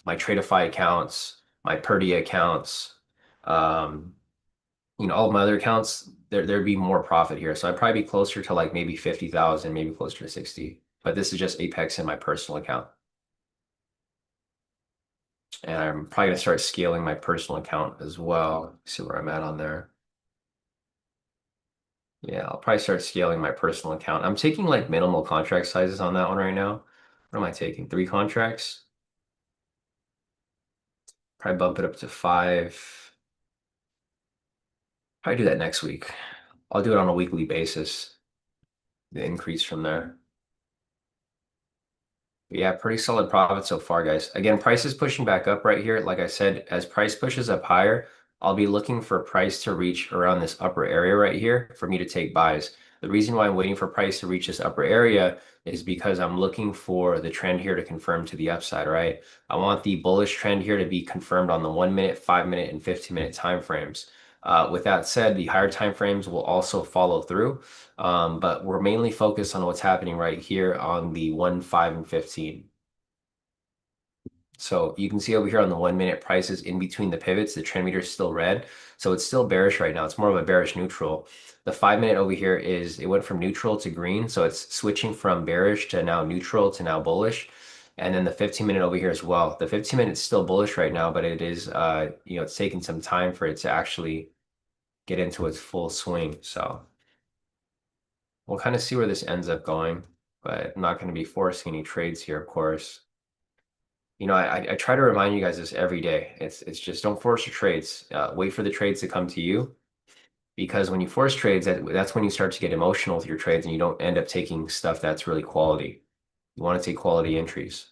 my Tradeify accounts, my Purdy accounts, um, all of my other accounts, there'd be more profit here. So I'd probably be closer to like maybe 50,000, maybe closer to 60. But this is just Apex in my personal account. And I'm probably gonna start scaling my personal account as well. See where I'm at on there. Yeah, I'll probably start scaling my personal account. I'm taking like minimal contract sizes on that one right now. What am I taking? 3 contracts? Probably bump it up to 5. Probably do that next week. I'll do it on a weekly basis. The increase from there. But yeah, pretty solid profit so far, guys. Again, price is pushing back up right here. Like I said, as price pushes up higher, I'll be looking for price to reach around this upper area right here for me to take buys. The reason why I'm waiting for price to reach this upper area is because I'm looking for the trend here to confirm to the upside, right? I want the bullish trend here to be confirmed on the 1 minute, 5 minute, and 15 minute time frames. With that said, the higher time frames will also follow through. But we're mainly focused on what's happening right here on the 1, 5, and 15. So you can see over here on the 1 minute prices in between the pivots, the trend meter is still red. So it's still bearish right now. It's more of a bearish neutral. The 5 minute over here it went from neutral to green. So it's switching from bearish to now neutral to now bullish. And then the 15 minute over here as well. The 15 minute is still bullish right now, but it is, it's taking some time for it to actually get into its full swing. So we'll kind of see where this ends up going, but I'm not going to be forcing any trades here, of course. I try to remind you guys this every day. It's just don't force your trades. Wait for the trades to come to you because when you force trades, that's when you start to get emotional with your trades and you don't end up taking stuff that's really quality. You want to take quality entries.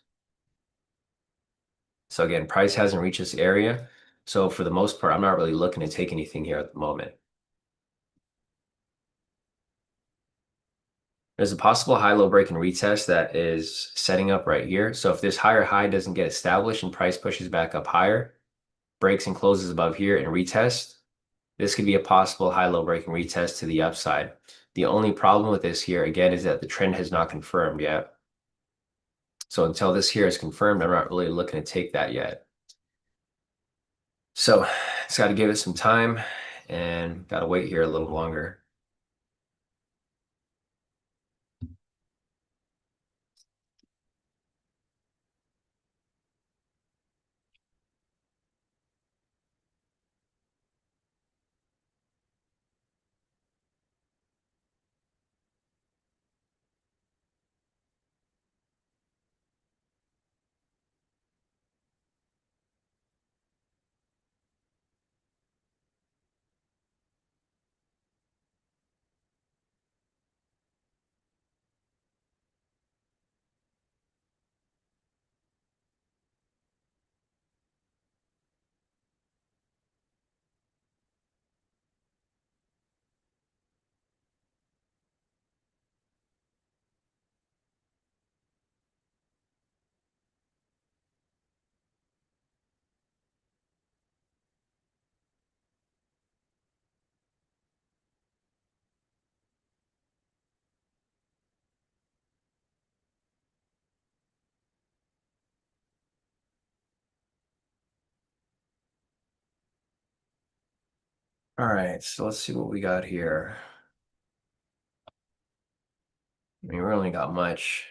So again, price hasn't reached this area. So for the most part, I'm not really looking to take anything here at the moment. There's a possible high-low break and retest that is setting up right here. So if this higher high doesn't get established and price pushes back up higher, breaks and closes above here and retest, this could be a possible high-low break and retest to the upside. The only problem with this here, again, is that the trend has not confirmed yet. So until this here is confirmed, I'm not really looking to take that yet. So it's got to give it some time and got to wait here a little longer. All right, so let's see what we got here. I mean, we only got much.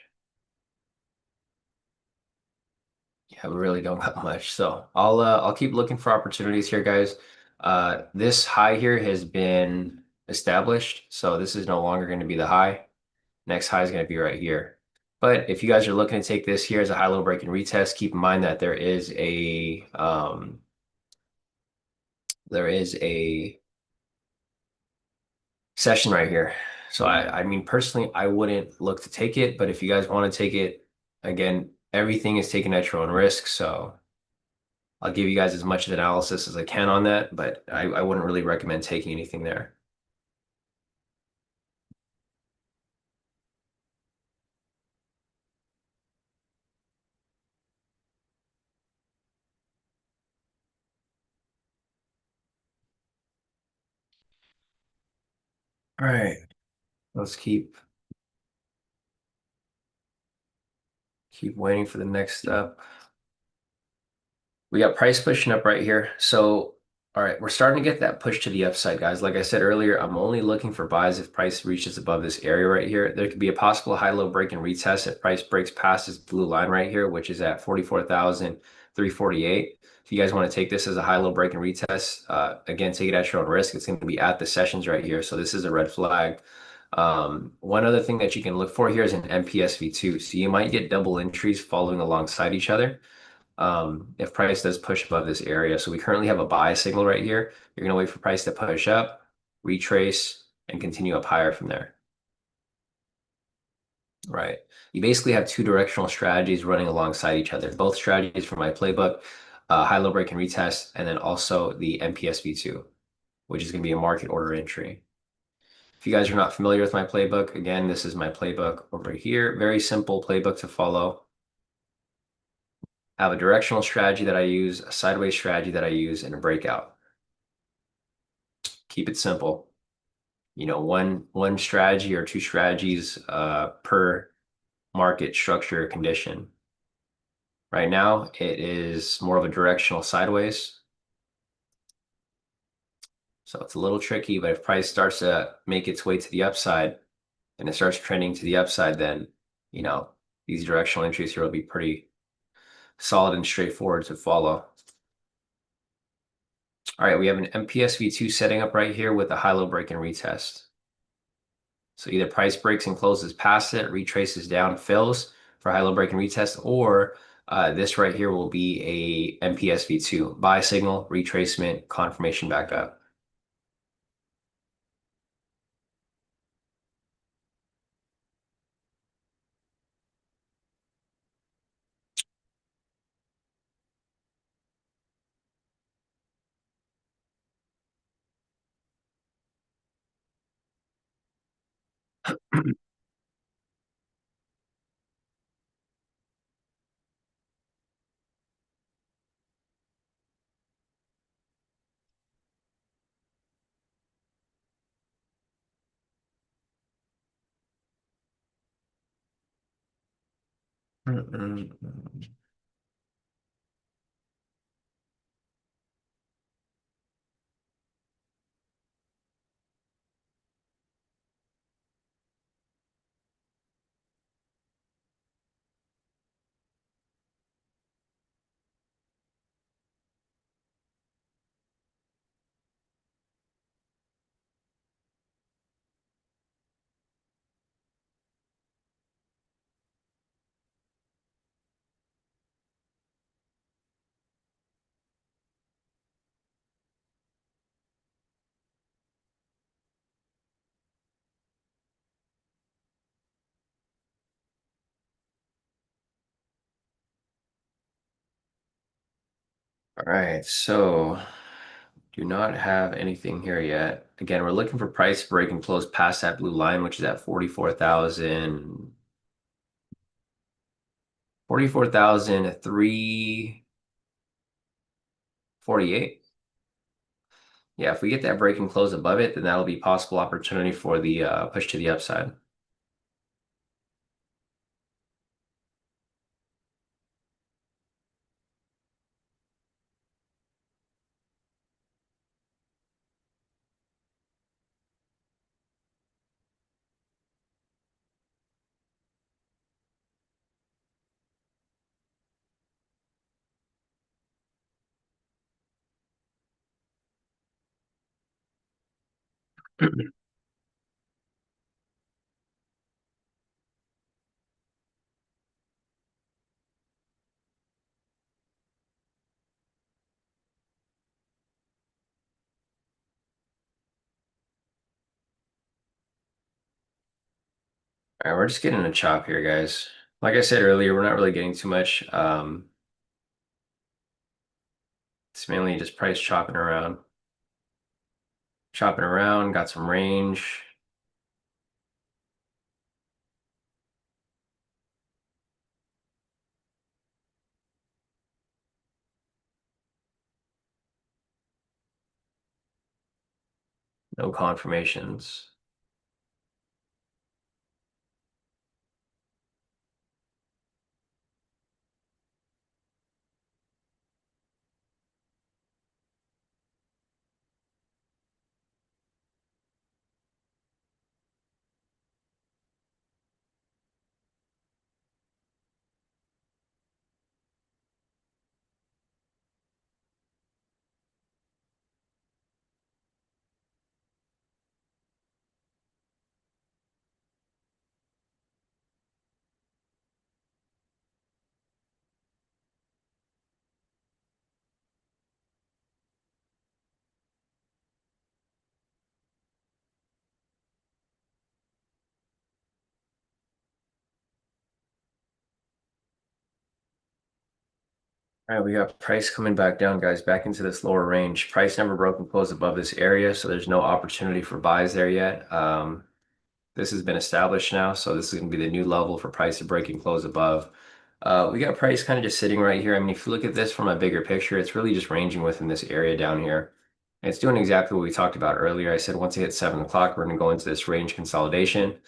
Yeah, we really don't got much. So I'll keep looking for opportunities here, guys. This high here has been established, so this is no longer going to be the high. Next high is going to be right here. But if you guys are looking to take this here as a high-low break and retest, keep in mind that there is a session right here. So I mean, personally, I wouldn't look to take it, but if you guys want to take it, again, everything is taken at your own risk. So I'll give you guys as much analysis as I can on that, but I wouldn't really recommend taking anything there. All right, let's keep waiting for the next step. We got price pushing up right here. So, all right, we're starting to get that push to the upside, guys. Like I said earlier, I'm only looking for buys if price reaches above this area right here. There could be a possible high-low break and retest if price breaks past this blue line right here, which is at 44,348. If you guys want to take this as a high-low break and retest, again, take it at your own risk. It's going to be at the sessions right here. So this is a red flag. One other thing that you can look for here is an MPSV2. So you might get double entries following alongside each other if price does push above this area. So we currently have a buy signal right here. You're going to wait for price to push up, retrace, and continue up higher from there. Right. You basically have two directional strategies running alongside each other. Both strategies from my playbook, high-low break and retest, and then also the MPSV2, which is going to be a market order entry. If you guys are not familiar with my playbook, again, this is my playbook over here. Very simple playbook to follow. I have a directional strategy that I use, a sideways strategy that I use, and a breakout. Keep it simple. You know, one strategy or two strategies per market structure condition. Right now, it is more of a directional sideways. So it's a little tricky, but if price starts to make its way to the upside and it starts trending to the upside, then, you know, these directional entries here will be pretty solid and straightforward to follow. All right, we have an MPSV2 setting up right here with a high-low break and retest. So either price breaks and closes past it, retraces down, fills for high-low break and retest, or this right here will be a MPSV2, buy signal, retracement, confirmation back up. All right, so do not have anything here yet. Again, we're looking for price break and close past that blue line, which is at 44,000, 44,348. Yeah, if we get that break and close above it, then that'll be possible opportunity for the push to the upside. All right, we're just getting a chop here, guys. Like I said earlier, we're not really getting too much. It's mainly just price chopping around. Chopping around, got some range. No confirmations. All right, we got price coming back down, guys, back into this lower range. Price never broke and closed above this area, so there's no opportunity for buys there yet. This has been established now, so this is going to be the new level for price to break and close above. We got price kind of just sitting right here. I mean, if you look at this from a bigger picture, it's really just ranging within this area down here. And it's doing exactly what we talked about earlier. I said once it hits 7 o'clock, we're going to go into this range consolidation.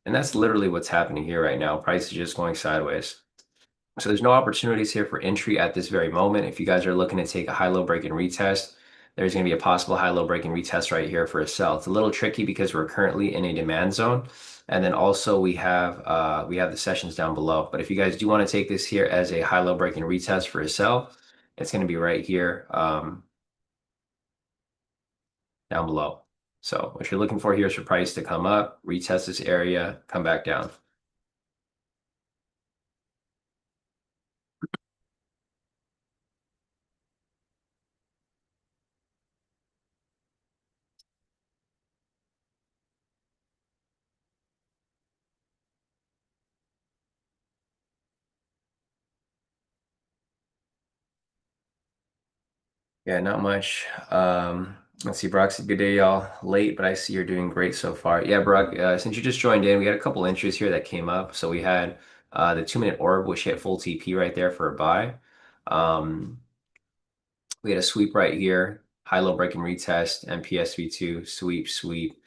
And that's literally what's happening here right now. Price is just going sideways. So there's no opportunities here for entry at this very moment. If you guys are looking to take a high-low break and retest, there's going to be a possible high-low break and retest right here for a sell. It's a little tricky because we're currently in a demand zone. And then also we have the sessions down below. But if you guys do want to take this here as a high-low break and retest for a sell, it's going to be right here down below. So what you're looking for here is for price to come up, retest this area, come back down. Yeah, not much. Let's see, Brock said, good day, y'all. Late, but I see you're doing great so far. Yeah, Brock, since you just joined in, we had a couple entries here that came up. So we had the 2-minute orb, which hit full TP right there for a buy. Um, we had a sweep right here, high-low break and retest, MPSV2, sweep, sweep.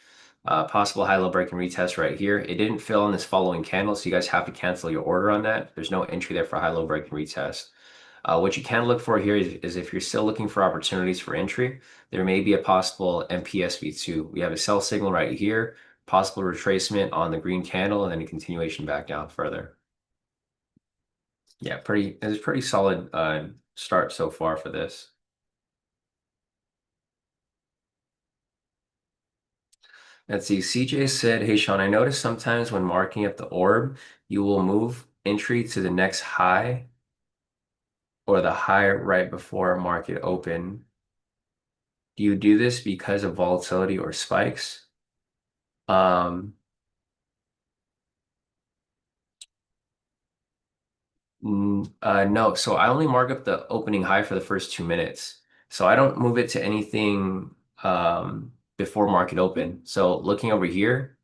Possible high-low break and retest right here. It didn't fill in this following candle, so you guys have to cancel your order on that. There's no entry there for high-low break and retest. What you can look for here is if you're still looking for opportunities for entry, there may be a possible MPSV2. We have a sell signal right here, possible retracement on the green candle, and then a continuation back down further. Yeah, it's pretty solid start so far for this. Let's see. CJ said, "Hey Sean, I noticed sometimes when marking up the orb, you will move entry to the next high or the high right before market open. Do you do this because of volatility or spikes?" Um, no. So I only mark up the opening high for the first 2 minutes. So I don't move it to anything before market open. So looking over here,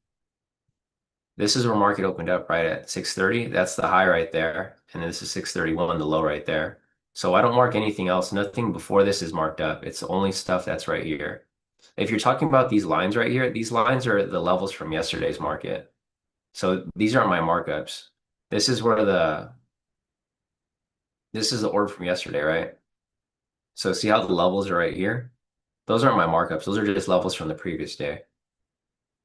this is where market opened up right at 6:30. That's the high right there. And then this is 6:31, the low right there. So I don't mark anything else. Nothing before this is marked up. It's only stuff that's right here. If you're talking about these lines right here, these lines are the levels from yesterday's market. So these aren't my markups. This is where this is the orb from yesterday, right? So see how the levels are right here? Those aren't my markups. Those are just levels from the previous day.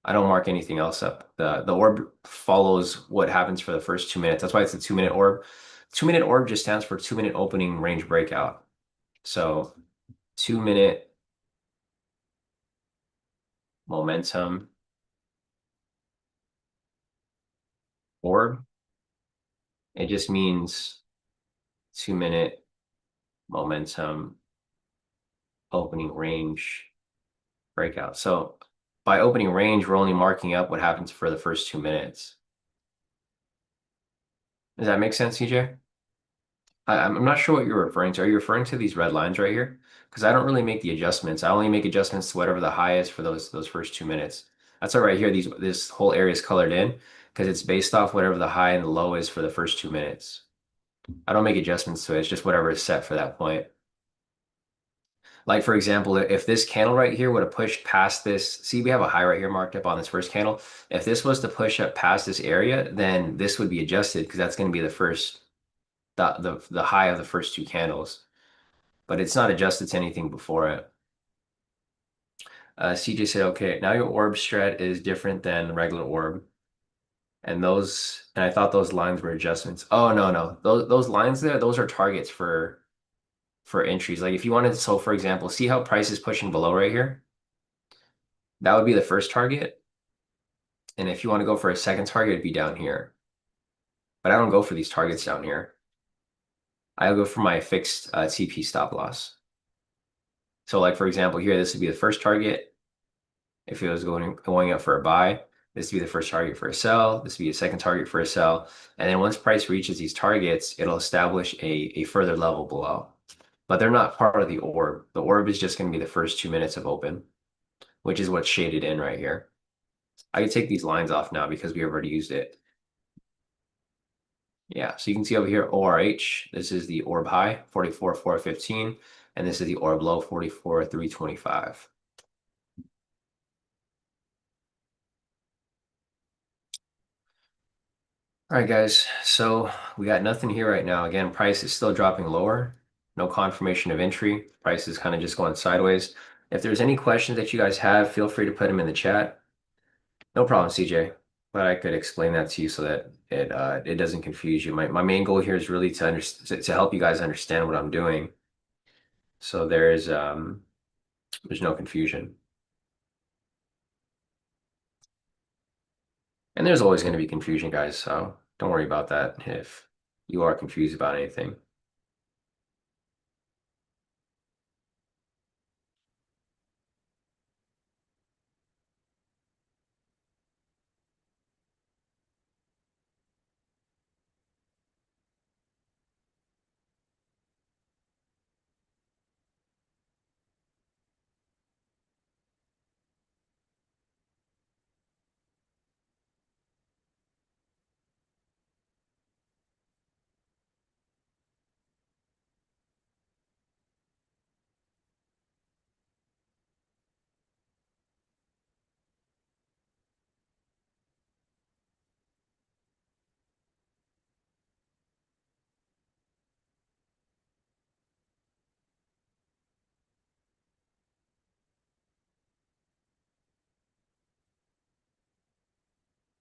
I don't mark anything else up. The orb follows what happens for the first 2 minutes. That's why it's a 2-minute orb. 2-minute orb just stands for 2-minute opening range breakout. So 2-minute momentum orb. It just means 2-minute momentum opening range breakout. So by opening range, we're only marking up what happens for the first 2 minutes. Does that make sense, CJ? I'm not sure what you're referring to. Are you referring to these red lines right here? Because I don't really make the adjustments. I only make adjustments to whatever the high is for those first 2 minutes. That's why right here, this whole area is colored in because it's based off whatever the high and the low is for the first 2 minutes. I don't make adjustments to it. It's just whatever is set for that point. Like for example, if this candle right here would have pushed past this, see we have a high right here marked up on this first candle. If this was to push up past this area, then this would be adjusted because that's going to be the first the high of the first two candles. But it's not adjusted to anything before it. CJ said, okay, now your orb strat is different than the regular orb. And I thought those lines were adjustments. Oh no, no. Those lines there, those are targets for entries. Like if you wanted, so for example, see how price is pushing below right here? That would be the first target. And if you want to go for a second target, it'd be down here. But I don't go for these targets down here. I go for my fixed TP stop loss. So like for example, here, this would be the first target if it was going up for a buy. This would be the first target for a sell. This would be a second target for a sell. And then once price reaches these targets, it'll establish a further level below. But they're not part of the orb. The orb is just going to be the first 2 minutes of open, which is what's shaded in right here. I can take these lines off now because we already used it. Yeah, so you can see over here ORH. This is the orb high, 44,415, and this is the orb low, 44,325. All right, guys. So we got nothing here right now. Again, price is still dropping lower. No confirmation of entry. Price is kind of just going sideways. If there's any questions that you guys have, feel free to put them in the chat. No problem, CJ. But I could explain that to you so that it doesn't confuse you. My main goal here is really to help you guys understand what I'm doing. So there's no confusion. And there's always going to be confusion, guys. So don't worry about that if you are confused about anything.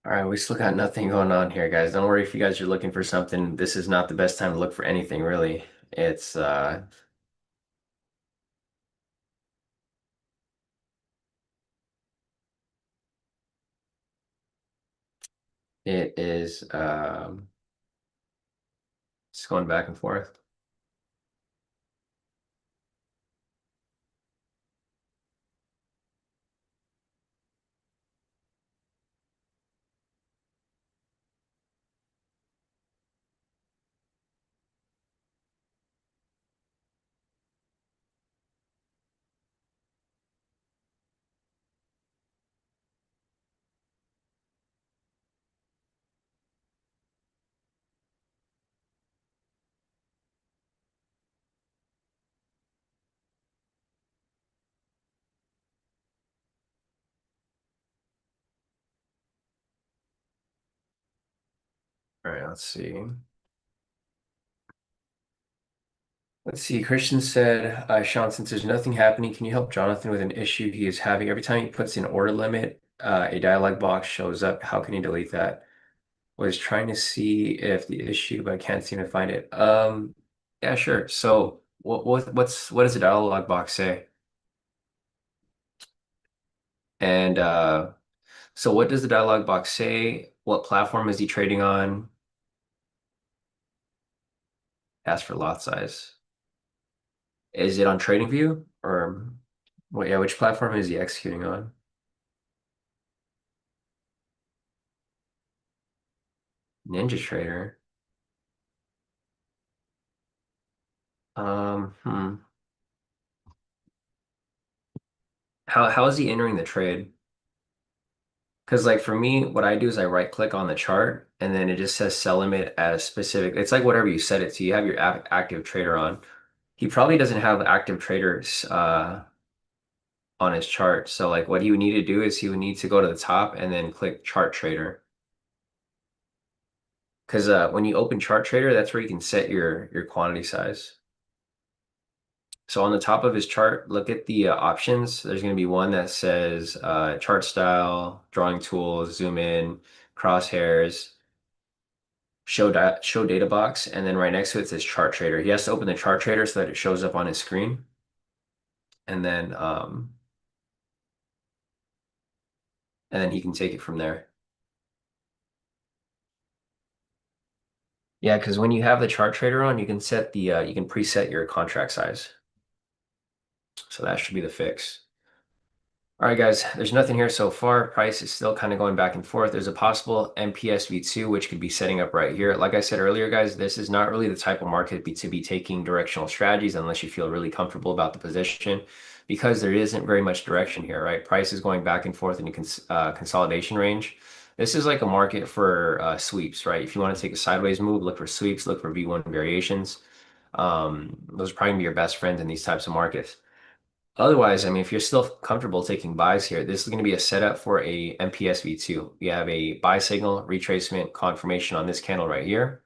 All right, we still got nothing going on here, guys. Don't worry if you guys are looking for something. This is not the best time to look for anything, really. It's it is it's going back and forth. All right, let's see. Let's see. Christian said, Sean, since there's nothing happening, can you help Jonathan with an issue he is having? Every time he puts in order limit, a dialog box shows up. How can he delete that? Was trying to see if the issue, but I can't seem to find it. Yeah, sure. So what does the dialog box say? And so what does the dialog box say? What platform is he trading on? Ask for lot size. Is it on TradingView or what? Yeah, which platform is he executing on? NinjaTrader. Hmm. How is he entering the trade? Because like for me, what I do is I right click on the chart and then it just says sell limit at a specific. It's like whatever you set it to. You have your active trader on. He probably doesn't have active traders on his chart. So like what he would need to do is he would need to go to the top and then click chart trader. Because when you open chart trader, that's where you can set your quantity size. So on the top of his chart, look at the options. There's going to be one that says chart style, drawing tools, zoom in, crosshairs, show data box, and then right next to it says chart trader. He has to open the chart trader so that it shows up on his screen, and then he can take it from there. Yeah, because when you have the chart trader on, you can set the you can preset your contract size. So that should be the fix. All right, guys, there's nothing here so far. Price is still kind of going back and forth. There's a possible MPS V2, which could be setting up right here. Like I said earlier, guys, this is not really the type of market to be taking directional strategies unless you feel really comfortable about the position because there isn't very much direction here, right? Price is going back and forth in a consolidation range. This is like a market for sweeps, right? If you want to take a sideways move, look for sweeps, look for V1 variations. Those are probably gonna be your best friends in these types of markets. Otherwise, I mean, if you're still comfortable taking buys here, this is going to be a setup for a MPS V2. You have a buy signal, retracement, confirmation on this candle right here.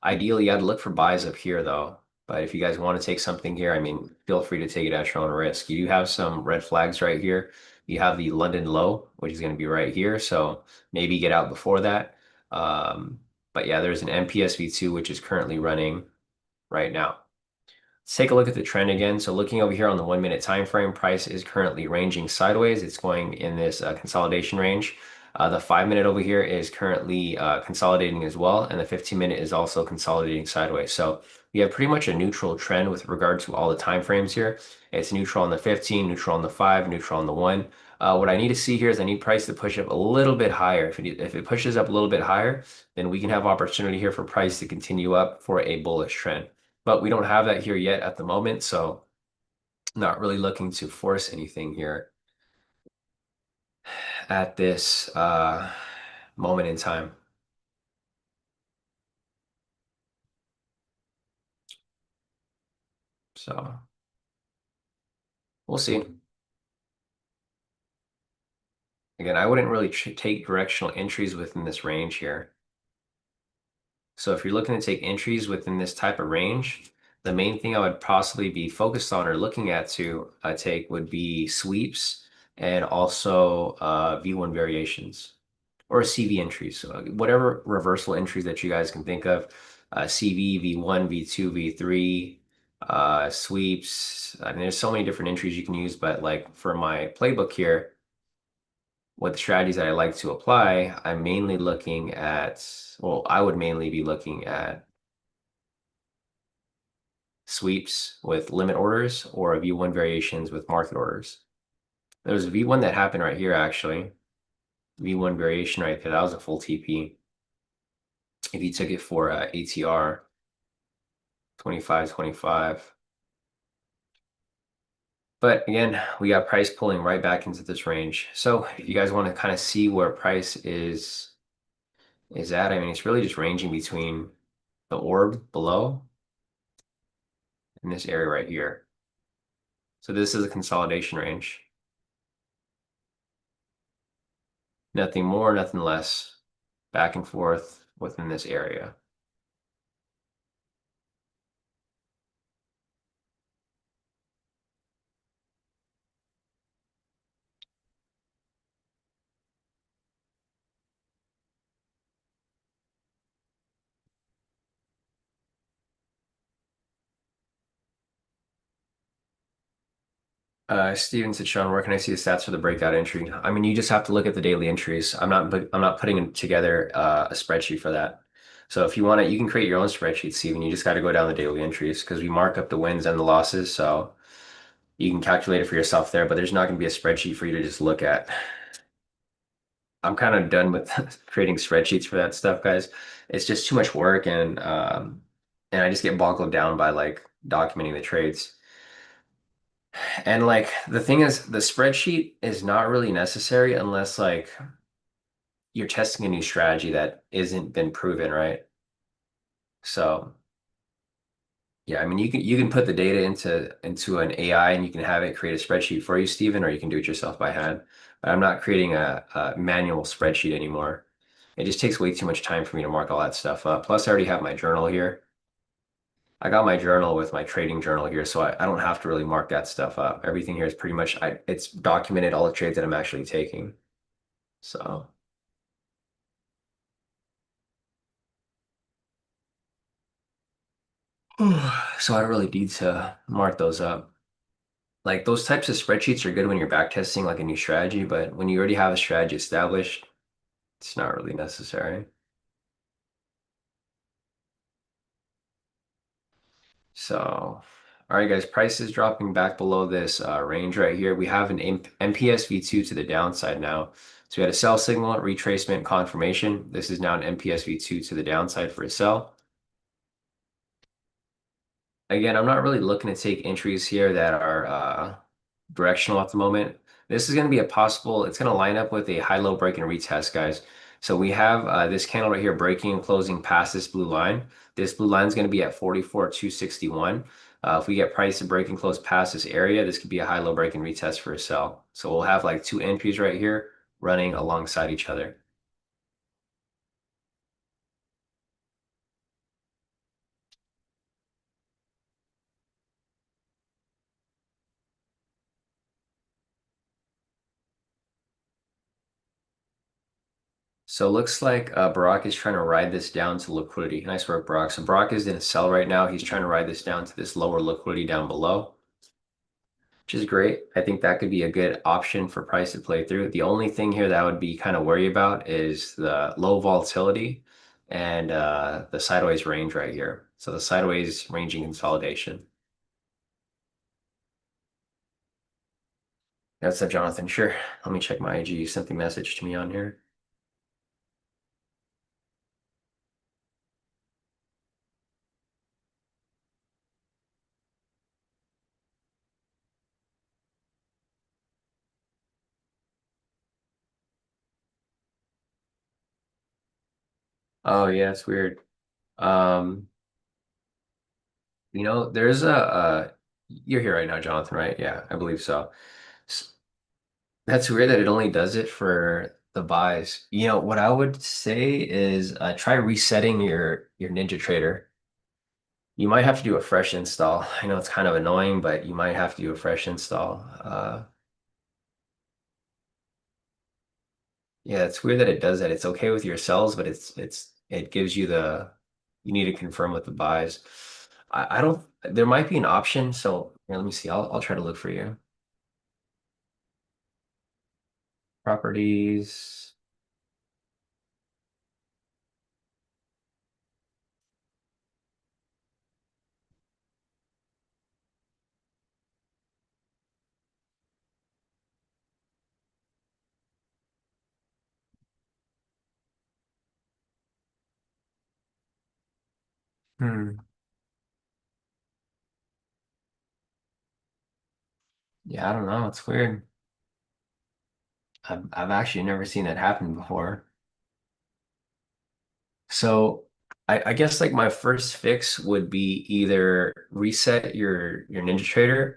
Ideally, I'd look for buys up here though. But if you guys want to take something here, I mean, feel free to take it at your own risk. You do have some red flags right here. You have the London low, which is going to be right here. So maybe get out before that. Um, but yeah, there's an MPS V2, which is currently running right now. Let's take a look at the trend again. So looking over here on the 1 minute time frame, price is currently ranging sideways. It's going in this consolidation range. The 5 minute over here is currently consolidating as well, and the 15 minute is also consolidating sideways. So we have pretty much a neutral trend with regard to all the time frames here. It's neutral on the 15, neutral on the 5, neutral on the 1. What I need to see here is I need price to push up a little bit higher. If it pushes up a little bit higher, then we can have opportunity here for price to continue up for a bullish trend. But we don't have that here yet at the moment, so not really looking to force anything here at this moment in time. So we'll see. Again, I wouldn't really take directional entries within this range here. So if you're looking to take entries within this type of range, the main thing I would possibly be focused on or looking at to take would be sweeps and also V1 variations or CV entries. So whatever reversal entries that you guys can think of, CV, V1, V2, V3, sweeps. I mean, there's so many different entries you can use, but like for my playbook here, what the strategies that I like to apply, I'm mainly looking at, well, I would mainly be looking at sweeps with limit orders or V1 variations with market orders. There's a V1 that happened right here, actually. V1 variation right there. That was a full TP. If you took it for ATR 25.25. But again, we got price pulling right back into this range. So if you guys want to kind of see where price is at, I mean, it's really just ranging between the orb below and this area right here. So this is a consolidation range. Nothing more, nothing less, back and forth within this area. Steven said, Sean, where can I see the stats for the breakout entry? I mean, you just have to look at the daily entries. I'm not putting together a spreadsheet for that. So if you want it, you can create your own spreadsheet, Steven. You just got to go down the daily entries because we mark up the wins and the losses. So you can calculate it for yourself there, but there's not going to be a spreadsheet for you to just look at. I'm kind of done with creating spreadsheets for that stuff, guys. It's just too much work and I just get boggled down by like documenting the trades. And like the thing is, the spreadsheet is not really necessary unless like you're testing a new strategy that isn't been proven, right? So yeah, I mean you can put the data into an AI and you can have it create a spreadsheet for you, Stephen, or you can do it yourself by hand. But I'm not creating a manual spreadsheet anymore. It just takes way too much time for me to mark all that stuff up. Plus, I already have my journal here. I got my journal with my trading journal here, so I don't have to really mark that stuff up. Everything here is pretty much it's documented all the trades that I'm actually taking. So, so I don't really need to mark those up. Like those types of spreadsheets are good when you're back testing like a new strategy, but when you already have a strategy established, it's not really necessary. So, All right, guys, price is dropping back below this range right here. We have an MPS V2 to the downside now. So we had a sell signal, retracement, confirmation. This is now an MPS V2 to the downside for a sell. Again, I'm not really looking to take entries here that are directional at the moment. This is going to be a possible, it's going to line up with a high-low break and retest, guys. So we have this candle right here breaking and closing past this blue line. This blue line is going to be at 44,261. If we get price to break and close past this area, this could be a high-low break and retest for a sell. So we'll have like two entries right here running alongside each other. So it looks like Barack is trying to ride this down to liquidity. Nice work, Barack. So Barack is in a sell right now. He's trying to ride this down to this lower liquidity down below, which is great. I think that could be a good option for price to play through. The only thing here that I would be kind of worried about is the low volatility and the sideways range right here. So the sideways ranging consolidation. That's a Jonathan. Sure. Let me check my IG. You sent the message to me on here. Oh yeah, it's weird. Um, there's you're here right now, Jonathan, right? Yeah, I believe so. S- That's weird that it only does it for the buys. What I would say is try resetting your NinjaTrader. You might have to do a fresh install. I know it's kind of annoying, but you might have to do a fresh install. Yeah, it's weird that it does that. It's okay with your sells, but it gives you you need to confirm with the buys. I don't. There might be an option. So here, let me see. I'll try to look for you. Properties. Hmm. Yeah, I don't know. It's weird. I've actually never seen that happen before. So I guess like my first fix would be either reset your NinjaTrader,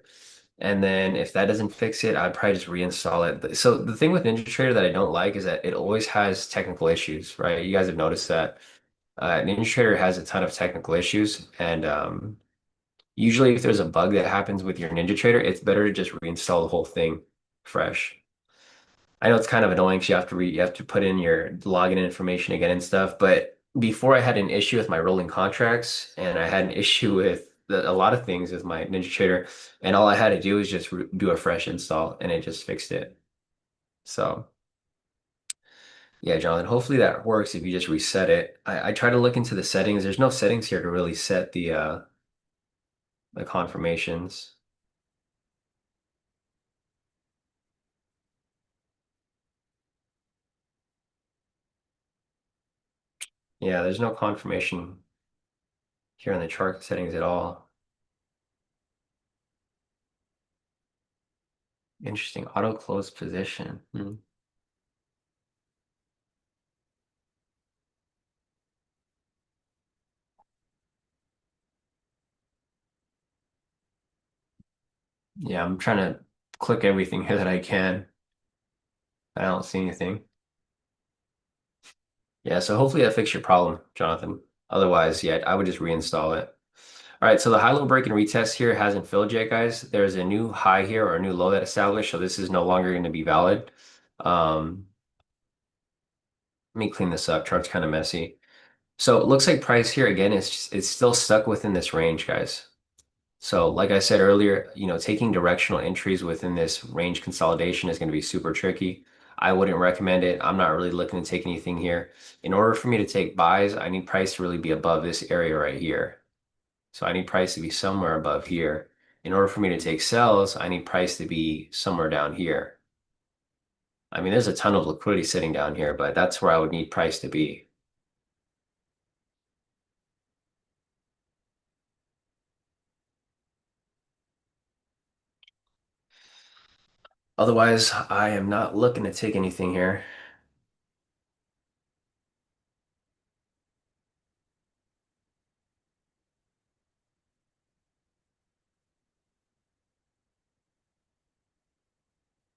and then if that doesn't fix it, I'd probably just reinstall it. So the thing with NinjaTrader that I don't like is that it always has technical issues, right? You guys have noticed that NinjaTrader has a ton of technical issues, and usually if there's a bug that happens with your NinjaTrader, it's better to just reinstall the whole thing fresh. I know it's kind of annoying 'cause you have to put in your login information again and stuff, but before I had an issue with my rolling contracts and I had an issue with a lot of things with my NinjaTrader, and all I had to do was just do a fresh install and it just fixed it. So yeah, Jonathan, hopefully that works if you just reset it. I try to look into the settings. There's no settings here to really set the confirmations. Yeah, there's no confirmation here on the chart settings at all. Interesting. Auto close position. Hmm. Yeah, I'm trying to click everything here that I can. I don't see anything. Yeah, so hopefully that fixed your problem, Jonathan. Otherwise, yeah, I would just reinstall it. All right, so the high-low break and retest here hasn't filled yet, guys. There's a new high here or a new low that established, so this is no longer going to be valid. Um, Let me clean this up. Chart's kind of messy. So it looks like price here again is it's still stuck within this range, guys. So like I said earlier, taking directional entries within this range consolidation is going to be super tricky. I wouldn't recommend it. I'm not really looking to take anything here. In order for me to take buys, I need price to really be above this area right here. So I need price to be somewhere above here. in order for me to take sells, I need price to be somewhere down here. I mean, there's a ton of liquidity sitting down here, but that's where I would need price to be. Otherwise, I am not looking to take anything here.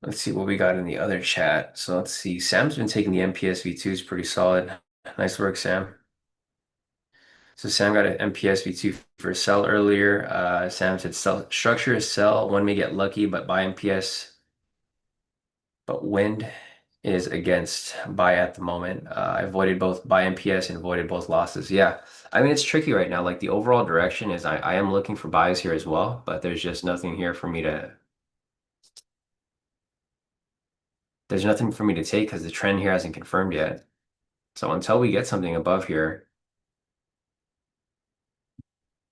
Let's see what we got in the other chat. So let's see. Sam's been taking the MPS V2s pretty solid. Nice work, Sam. So Sam got an MPS V2 for a sell earlier. Sam said sell structure is sell. One may get lucky, but buy MPS. But wind is against buy at the moment. I avoided both buy MPS and avoided both losses. Yeah. I mean, it's tricky right now. Like the overall direction is I am looking for buys here as well, but there's just nothing here for me to there's nothing for me to take because the trend here hasn't confirmed yet. So until we get something above here,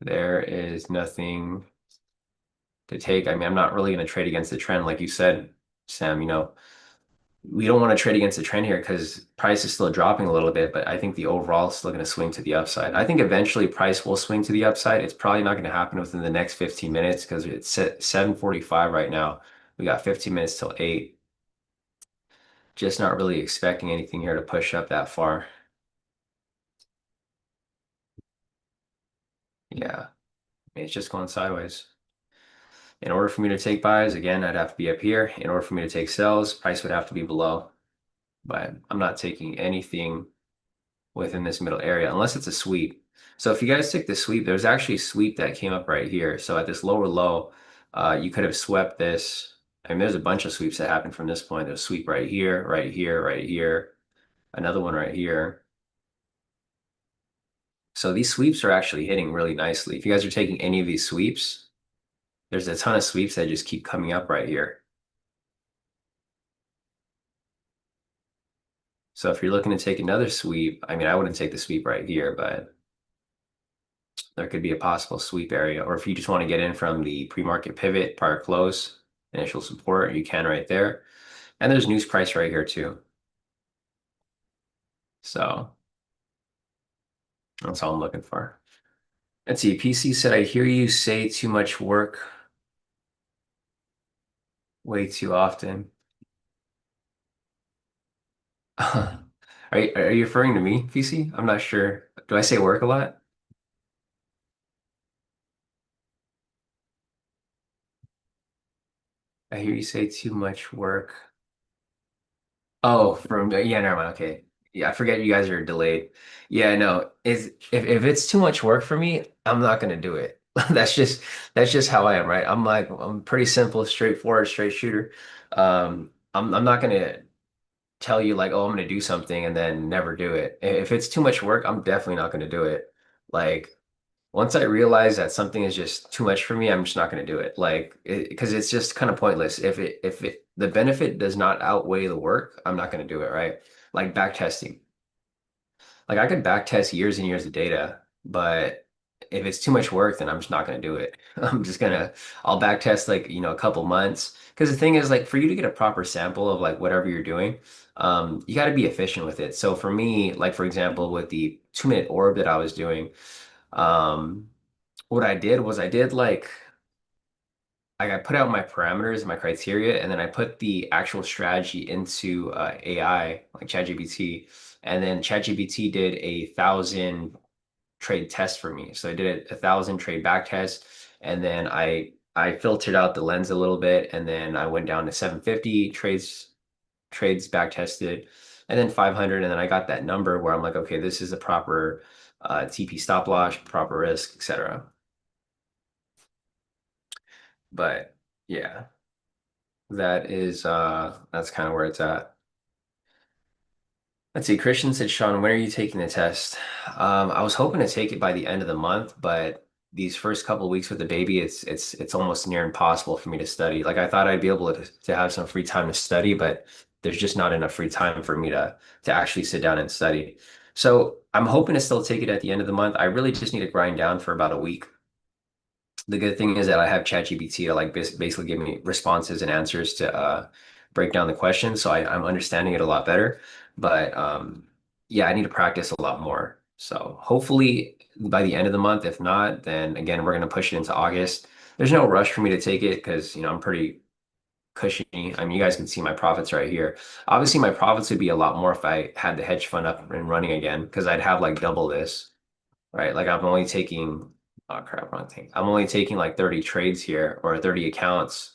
there is nothing to take. I mean, I'm not really going to trade against the trend, like you said, Sam. We don't want to trade against the trend here because price is still dropping a little bit, but I think the overall is still going to swing to the upside. I think eventually price will swing to the upside. It's probably not going to happen within the next 15 minutes because it's at 7:45 right now. We got 15 minutes till 8. Just not really expecting anything here to push up that far. Yeah, it's just going sideways. In order for me to take buys, again, I'd have to be up here. In order for me to take sells, price would have to be below. But I'm not taking anything within this middle area unless it's a sweep. So if you guys took the sweep, there's actually a sweep that came up right here. So at this lower low, you could have swept this. I mean, there's a bunch of sweeps that happened from this point. There's a sweep right here, right here, right here, another one right here. So these sweeps are actually hitting really nicely. If you guys are taking any of these sweeps, there's a ton of sweeps that just keep coming up right here. So if you're looking to take another sweep, I mean, I wouldn't take the sweep right here, but there could be a possible sweep area. Or if you just want to get in from the pre-market pivot, prior close, initial support, you can right there. And there's news price right here too. So that's all I'm looking for. Let's see. PC said, I hear you say too much work way too often. Are you referring to me, PC? I'm not sure. Do I say work a lot? I hear you say too much work. Oh, from yeah, never mind. Okay. Yeah, I forget you guys are delayed. Yeah, no. Is if it's too much work for me, I'm not gonna do it. That's just how I am, right? I'm pretty simple, straightforward, straight shooter. I'm not gonna tell you like, oh, I'm gonna do something and then never do it. If it's too much work, I'm definitely not gonna do it. Like once I realize that something is just too much for me, I'm just not going to do it. Like, because it's just kind of pointless. If the benefit does not outweigh the work, I'm not going to do it, right? Like back testing. Like I could back test years and years of data, but if it's too much work, then I'm just not going to do it. I'll back test like, a couple months. Because the thing is, like, for you to get a proper sample of like whatever you're doing, you got to be efficient with it. So for me, like, for example, with the 2-minute orb that I was doing, um, what I did was I put out my parameters, my criteria, and then I put the actual strategy into AI, like ChatGPT, and then ChatGPT did 1,000 trade test for me. So I did 1,000 trade back test, and then I filtered out the lens a little bit, and then I went down to 750 trades back tested, and then 500, and then I got that number where I'm like, okay, this is a proper TP stop loss, proper risk, etc. But yeah, that's kind of where it's at. Let's see. Christian said, Sean, when are you taking the test? I was hoping to take it by the end of the month, but these first couple of weeks with the baby, it's almost near impossible for me to study. Like I thought I'd be able to have some free time to study, but there's just not enough free time for me to actually sit down and study. So I'm hoping to still take it at the end of the month. I really just need to grind down for about a week. The good thing is that I have ChatGPT to like basically give me responses and answers to break down the questions, so I'm understanding it a lot better. But yeah, I need to practice a lot more. So hopefully by the end of the month, if not, then again we're gonna push it into August. There's no rush for me to take it because I'm pretty cushiony. I mean, you guys can see my profits right here. Obviously, my profits would be a lot more if I had the hedge fund up and running again because I'd have like double this, right? Like I'm only taking, oh crap, wrong thing. I'm only taking like 30 trades here or 30 accounts.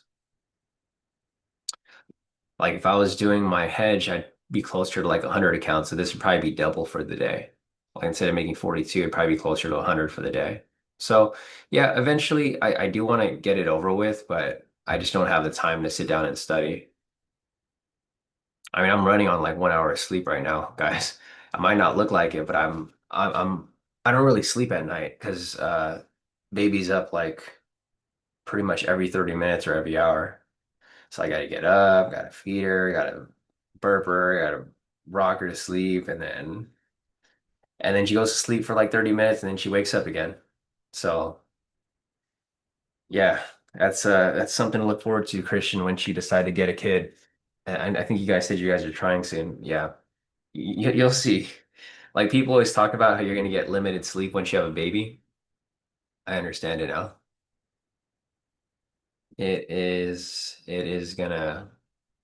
Like if I was doing my hedge, I'd be closer to like 100 accounts. So this would probably be double for the day. Like instead of making 42, it'd probably be closer to 100 for the day. So yeah, eventually I do want to get it over with, but I just don't have the time to sit down and study. I mean, I'm running on like 1 hour of sleep right now, guys. I might not look like it, but I don't really sleep at night because baby's up like pretty much every 30 minutes or every hour. So I gotta get up, gotta feed her, gotta burp her, gotta rock her to sleep, and then she goes to sleep for like 30 minutes and then she wakes up again. So yeah, that's something to look forward to, Christian, when she decided to get a kid. And I think you guys said you guys are trying soon. Yeah. You'll see. Like people always talk about how you're going to get limited sleep once you have a baby. I understand it now. It is gonna,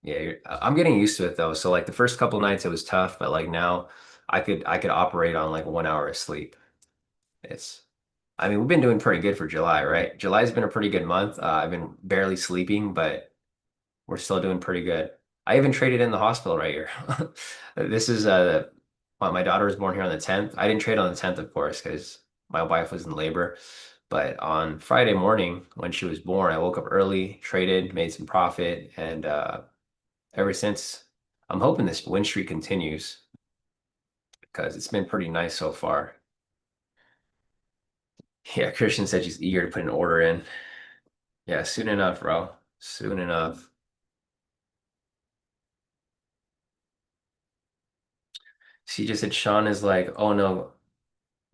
yeah, I'm getting used to it though. So like the first couple nights it was tough, but like now I could operate on like 1 hour of sleep. It's, I mean, we've been doing pretty good for July, right? July's been a pretty good month. I've been barely sleeping, but we're still doing pretty good. I even traded in the hospital right here. This is my daughter was born here on the 10th. I didn't trade on the 10th, of course, because my wife was in labor. But on Friday morning when she was born, I woke up early, traded, made some profit, and ever since, I'm hoping this win streak continues because it's been pretty nice so far. Yeah, Christian said she's eager to put an order in. Yeah, soon enough, bro. Soon enough. She just said Sean is like, oh no,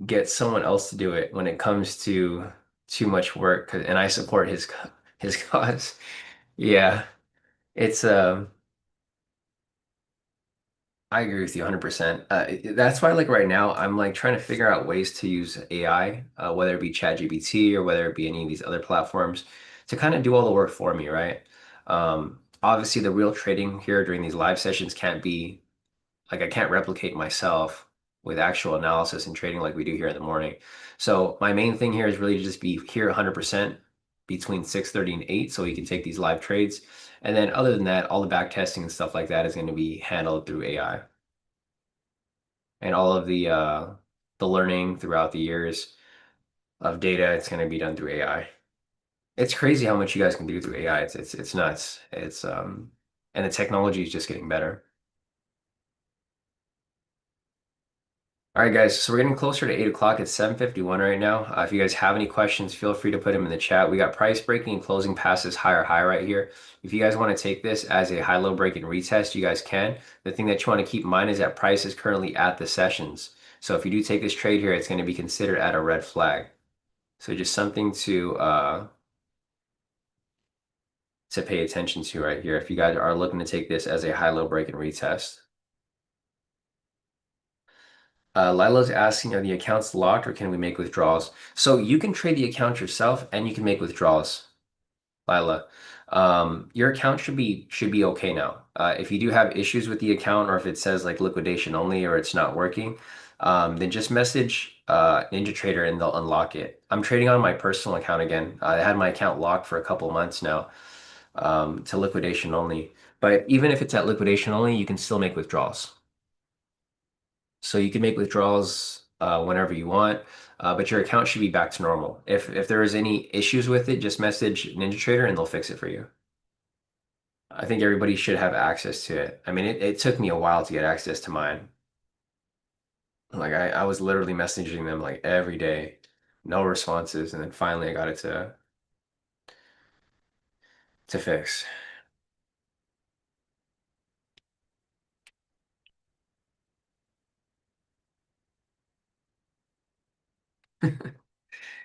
get someone else to do it when it comes to too much work, and I support his cause. Yeah, it's I agree with you 100%. That's why like right now I'm like trying to figure out ways to use AI, whether it be ChatGPT or whether it be any of these other platforms to kind of do all the work for me, right? Obviously the real trading here during these live sessions can't be like I can't replicate myself with actual analysis and trading like we do here in the morning. So my main thing here is really to just be here 100% between 6:30 and 8 so we can take these live trades. And then other than that, all the back testing and stuff like that is going to be handled through AI. And all of the learning throughout the years of data, it's going to be done through AI. It's crazy how much you guys can do through AI. It's nuts. And the technology is just getting better. All right, guys, so we're getting closer to 8 o'clock. It's 7:51 right now. If you guys have any questions, feel free to put them in the chat. We got price breaking and closing passes higher high right here. If you guys want to take this as a high-low break and retest, you guys can. The thing that you want to keep in mind is that price is currently at the sessions. So if you do take this trade here, it's going to be considered at a red flag. So just something to pay attention to right here if you guys are looking to take this as a high-low break and retest. Lila's asking, are the accounts locked or can we make withdrawals? So you can trade the account yourself and you can make withdrawals, Lila. Your account should be okay now. If you do have issues with the account or if it says like liquidation only or it's not working, then just message NinjaTrader and they'll unlock it. I'm trading on my personal account again. I had my account locked for a couple months now to liquidation only. But even if it's at liquidation only, you can still make withdrawals. So you can make withdrawals whenever you want, but your account should be back to normal. If there is any issues with it, just message NinjaTrader and they'll fix it for you. I think everybody should have access to it. I mean, it took me a while to get access to mine. Like I was literally messaging them like every day, no responses, and then finally I got it to fix.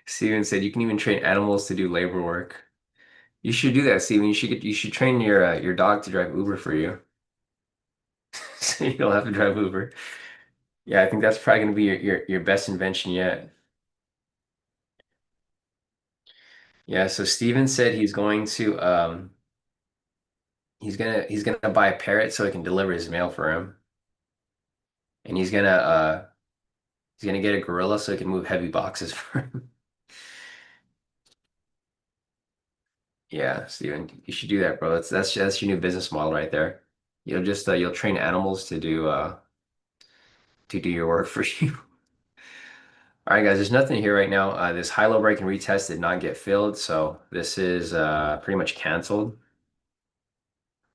Steven said you can even train animals to do labor work. You should do that, Steven. You should train your dog to drive Uber for you, so you don't have to drive Uber. Yeah, I think that's probably gonna be your best invention yet. Yeah, so Steven said he's gonna buy a parrot so he can deliver his mail for him. And he's gonna get a gorilla so he can move heavy boxes for him. Yeah, Steven, you should do that, bro. That's your new business model right there. You'll train animals to do your work for you. All right, guys, there's nothing here right now. This high-low break and retest did not get filled, so this is pretty much canceled.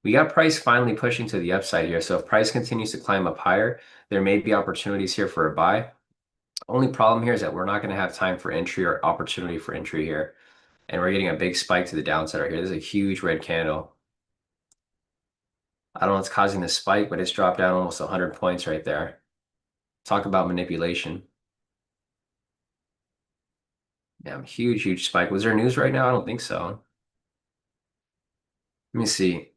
We got price finally pushing to the upside here. So if price continues to climb up higher, there may be opportunities here for a buy. Only problem here is that we're not going to have time for entry or opportunity for entry here. And we're getting a big spike to the downside right here. This is a huge red candle. I don't know what's causing this spike, but it's dropped down almost 100 points right there. Talk about manipulation. Yeah, huge, huge spike. Was there news right now? I don't think so. Let me see.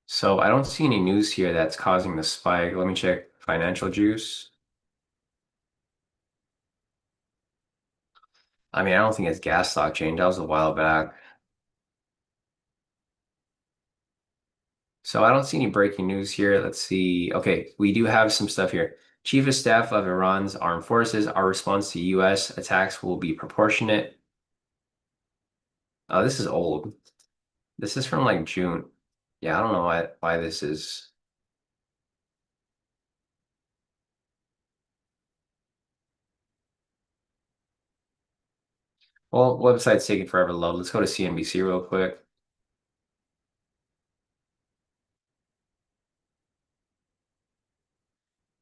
So I don't see any news here that's causing the spike. Let me check financial juice. I mean, I don't think it's gas stock change. That was a while back. So I don't see any breaking news here. Let's see. Okay, we do have some stuff here. Chief of Staff of Iran's armed forces. Our response to U.S. attacks will be proportionate. Oh, this is old. This is from like June. Yeah, I don't know why this is. Well, website's taking forever to load. Let's go to CNBC real quick.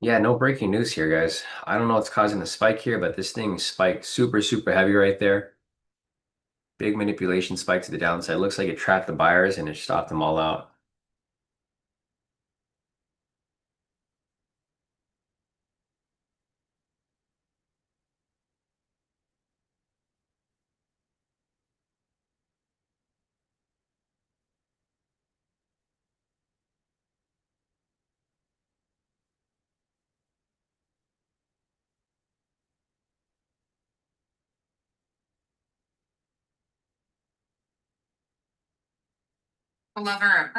Yeah, no breaking news here, guys. I don't know what's causing the spike here, but this thing spiked super, super heavy right there. Big manipulation spike to the downside. Looks like it trapped the buyers and it stopped them all out. Lover.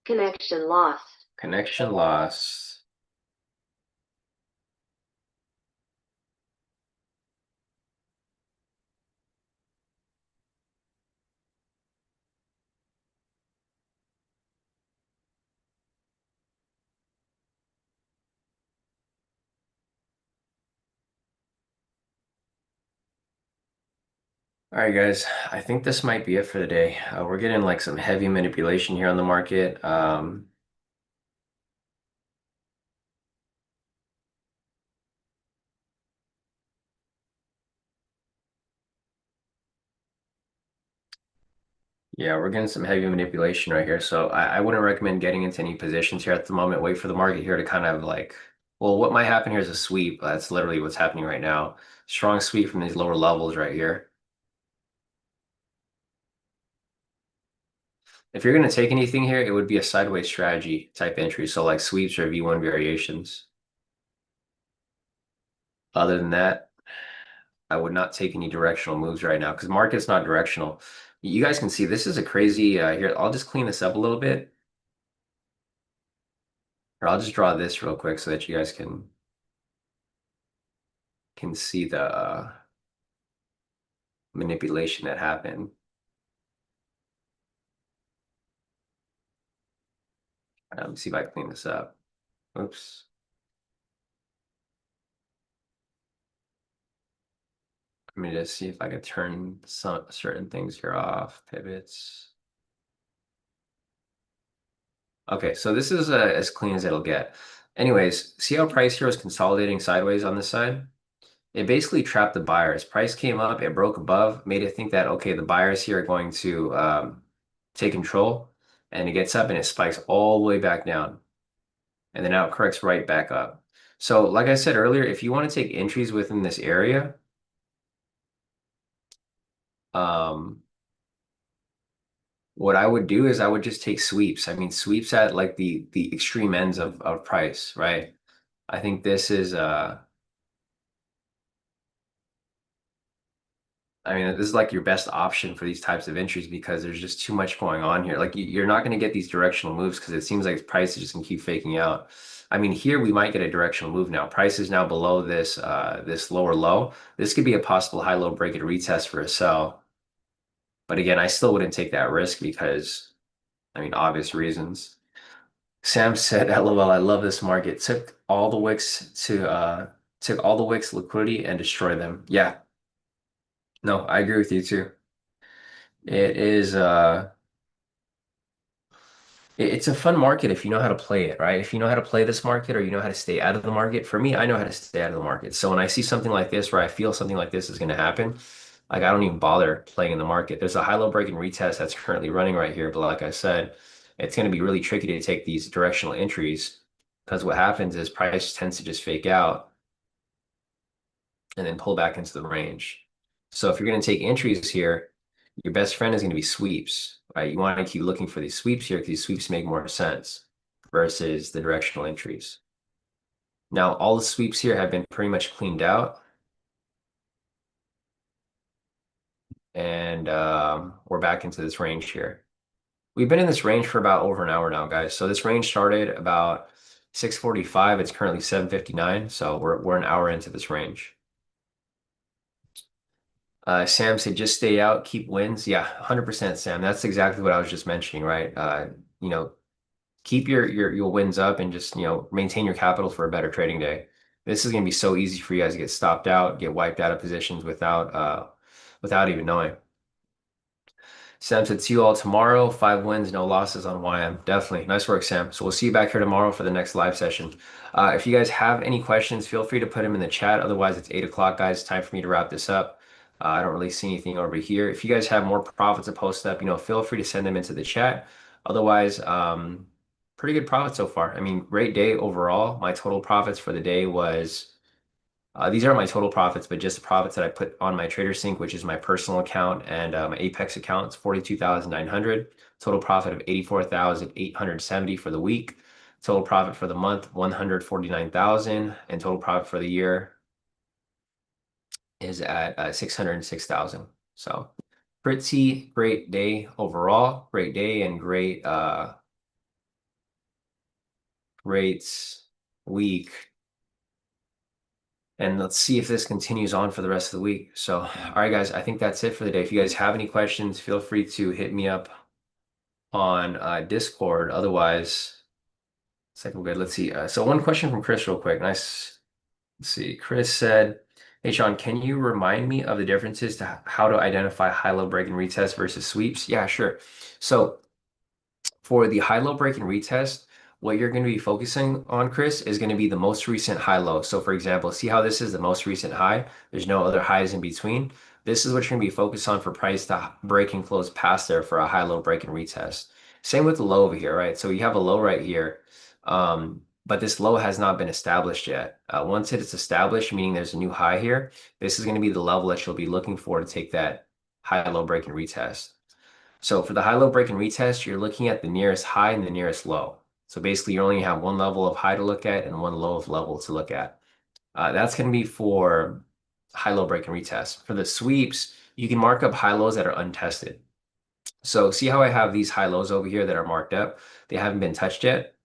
Connection lost. Connection lost. All right, guys. I think this might be it for the day. We're getting like some heavy manipulation here on the market. Yeah, we're getting some heavy manipulation right here. So I wouldn't recommend getting into any positions here at the moment. Wait for the market here to kind of like, well, what might happen here is a sweep. That's literally what's happening right now. Strong sweep from these lower levels right here. If you're going to take anything here, it would be a sideways strategy type entry. So like sweeps or V1 variations. Other than that, I would not take any directional moves right now because market's not directional. You guys can see this is a crazy here. I'll just clean this up a little bit. Or I'll just draw this real quick so that you guys can see the manipulation that happened. Let me see if I clean this up. Oops. Let me just see if I could turn some certain things here off. Pivots. Okay, so this is as clean as it'll get. Anyways, see how price here was consolidating sideways on this side? It basically trapped the buyers. Price came up, it broke above, made it think that, okay, the buyers here are going to take control, and it gets up and it spikes all the way back down, and then now it corrects right back up. So, like I said earlier, if you want to take entries within this area, um, what I would do is I would just take sweeps. I mean, sweeps at like the extreme ends of price, right? I think this is I mean, this is like your best option for these types of entries because there's just too much going on here. Like you're not going to get these directional moves because it seems like price is just going to keep faking out. I mean, here we might get a directional move now. Price is now below this lower low. This could be a possible high-low break and retest for a sell. But again, I still wouldn't take that risk because, I mean, obvious reasons. Sam said, "LOL, I love this market. Took all the wicks liquidity and destroyed them." Yeah, no, I agree with you too. It is it's a fun market if you know how to play it, right? If you know how to play this market or you know how to stay out of the market. For me, I know how to stay out of the market. So when I see something like this where I feel something like this is going to happen, like I don't even bother playing in the market. There's a high-low break and retest that's currently running right here, but like I said, it's going to be really tricky to take these directional entries because what happens is price tends to just fake out and then pull back into the range. So if you're going to take entries here, your best friend is going to be sweeps, right? You want to keep looking for these sweeps here because these sweeps make more sense versus the directional entries. Now, all the sweeps here have been pretty much cleaned out, and we're back into this range here. We've been in this range for about over an hour now, guys. So this range started about 6:45. It's currently 7:59, so we're an hour into this range. Sam said, just stay out, keep wins. Yeah, 100% Sam. That's exactly what I was just mentioning, right? You know, keep your wins up and just, maintain your capital for a better trading day. This is going to be so easy for you guys to get stopped out, get wiped out of positions without even knowing. Sam said, see you all tomorrow. 5 wins, no losses on YM. Definitely. Nice work, Sam. So we'll see you back here tomorrow for the next live session. If you guys have any questions, feel free to put them in the chat. Otherwise, it's 8 o'clock, guys. Time for me to wrap this up. I don't really see anything over here. If you guys have more profits to post up, feel free to send them into the chat. Otherwise, pretty good profit so far. I mean, great day overall. My total profits for the day was these aren't my total profits, but just the profits that I put on my TraderSync, which is my personal account, and my Apex account. It's 42,900. Total profit of 84,870 for the week. Total profit for the month, 149,000, and total profit for the year is at 606,000. So pretty great day overall. Great day and great week. And let's see if this continues on for the rest of the week. So, all right, guys, I think that's it for the day. If you guys have any questions, feel free to hit me up on Discord. Otherwise, it's like we're good. Let's see. So one question from Chris real quick. Nice. Let's see. Chris said, hey, Sean, can you remind me of the differences to how to identify high-low break and retest versus sweeps? Yeah, sure. So for the high-low break and retest, what you're going to be focusing on, Chris, is going to be the most recent high-low. So for example, see how this is the most recent high? There's no other highs in between. This is what you're going to be focused on for price to break and close past there for a high-low break and retest. Same with the low over here, right? So you have a low right here, but this low has not been established yet. Once it is established, meaning there's a new high here, this is going to be the level that you'll be looking for to take that high-low break and retest. So for the high-low break and retest, you're looking at the nearest high and the nearest low. So basically, you only have one level of high to look at and one low of level to look at. That's going to be for high-low break and retest. For the sweeps, you can mark up high lows that are untested. So see how I have these high lows over here that are marked up? They haven't been touched yet.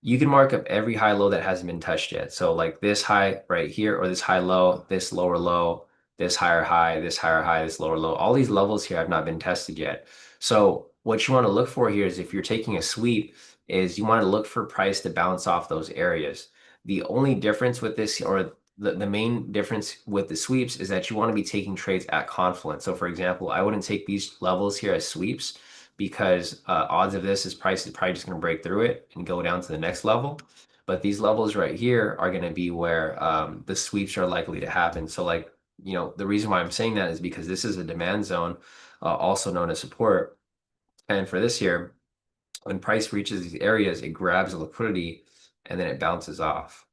You can mark up every high low that hasn't been touched yet. So like this high right here, or this high low, this lower low, this higher high, this higher high, this lower low. All these levels here have not been tested yet. So what you want to look for here is if you're taking a sweep, is you want to look for price to bounce off those areas. The only difference with this, or the main difference with the sweeps, is that you want to be taking trades at confluence. So for example, I wouldn't take these levels here as sweeps because odds of this is price is probably just going to break through it and go down to the next level. But these levels right here are going to be where the sweeps are likely to happen. So like, the reason why I'm saying that is because this is a demand zone, also known as support. And for this here, when price reaches these areas, it grabs the liquidity and then it bounces off.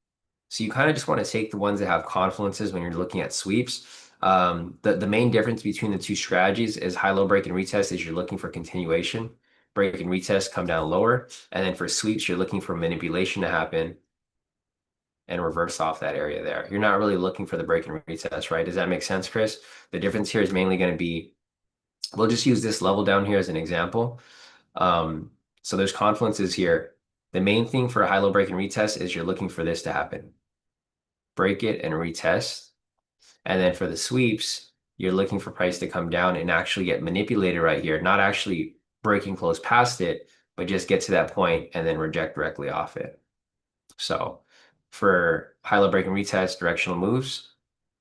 So you kind of just want to take the ones that have confluences when you're looking at sweeps. The main difference between the two strategies is high-low break and retest is you're looking for continuation. Break and retest come down lower. And then for sweeps, you're looking for manipulation to happen and reverse off that area there. You're not really looking for the break and retest, right? Does that make sense, Chris? The difference here is mainly going to be, we'll just use this level down here as an example. So there's confluences here. The main thing for a high-low break and retest is you're looking for this to happen. Break it and retest. And then for the sweeps, you're looking for price to come down and actually get manipulated right here, not actually breaking close past it, but just get to that point and then reject directly off it. So for high-low break and retest, directional moves.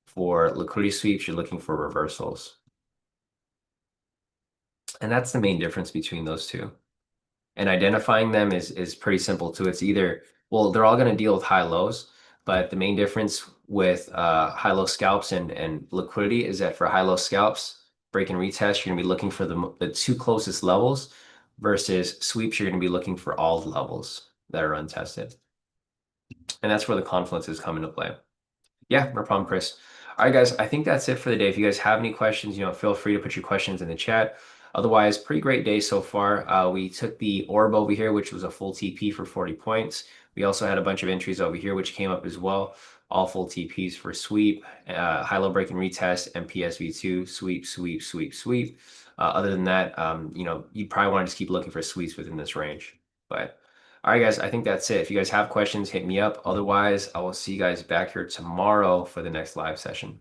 For liquidity sweeps, you're looking for reversals. And that's the main difference between those two. And identifying them is pretty simple too. It's either, well, they're all going to deal with high lows, but the main difference with high-low scalps and liquidity is that for high-low scalps, break and retest, you're going to be looking for the two closest levels versus sweeps, you're going to be looking for all the levels that are untested. And that's where the confluences come into play. Yeah, no problem, Chris. All right, guys, I think that's it for the day. If you guys have any questions, feel free to put your questions in the chat. Otherwise, pretty great day so far. We took the orb over here, which was a full TP for 40 points. We also had a bunch of entries over here, which came up as well. All full TPs for sweep, high-low break and retest, and PSV2, sweep, sweep, sweep, sweep. Other than that, you probably want to just keep looking for sweeps within this range. But all right, guys, I think that's it. If you guys have questions, hit me up. Otherwise, I will see you guys back here tomorrow for the next live session.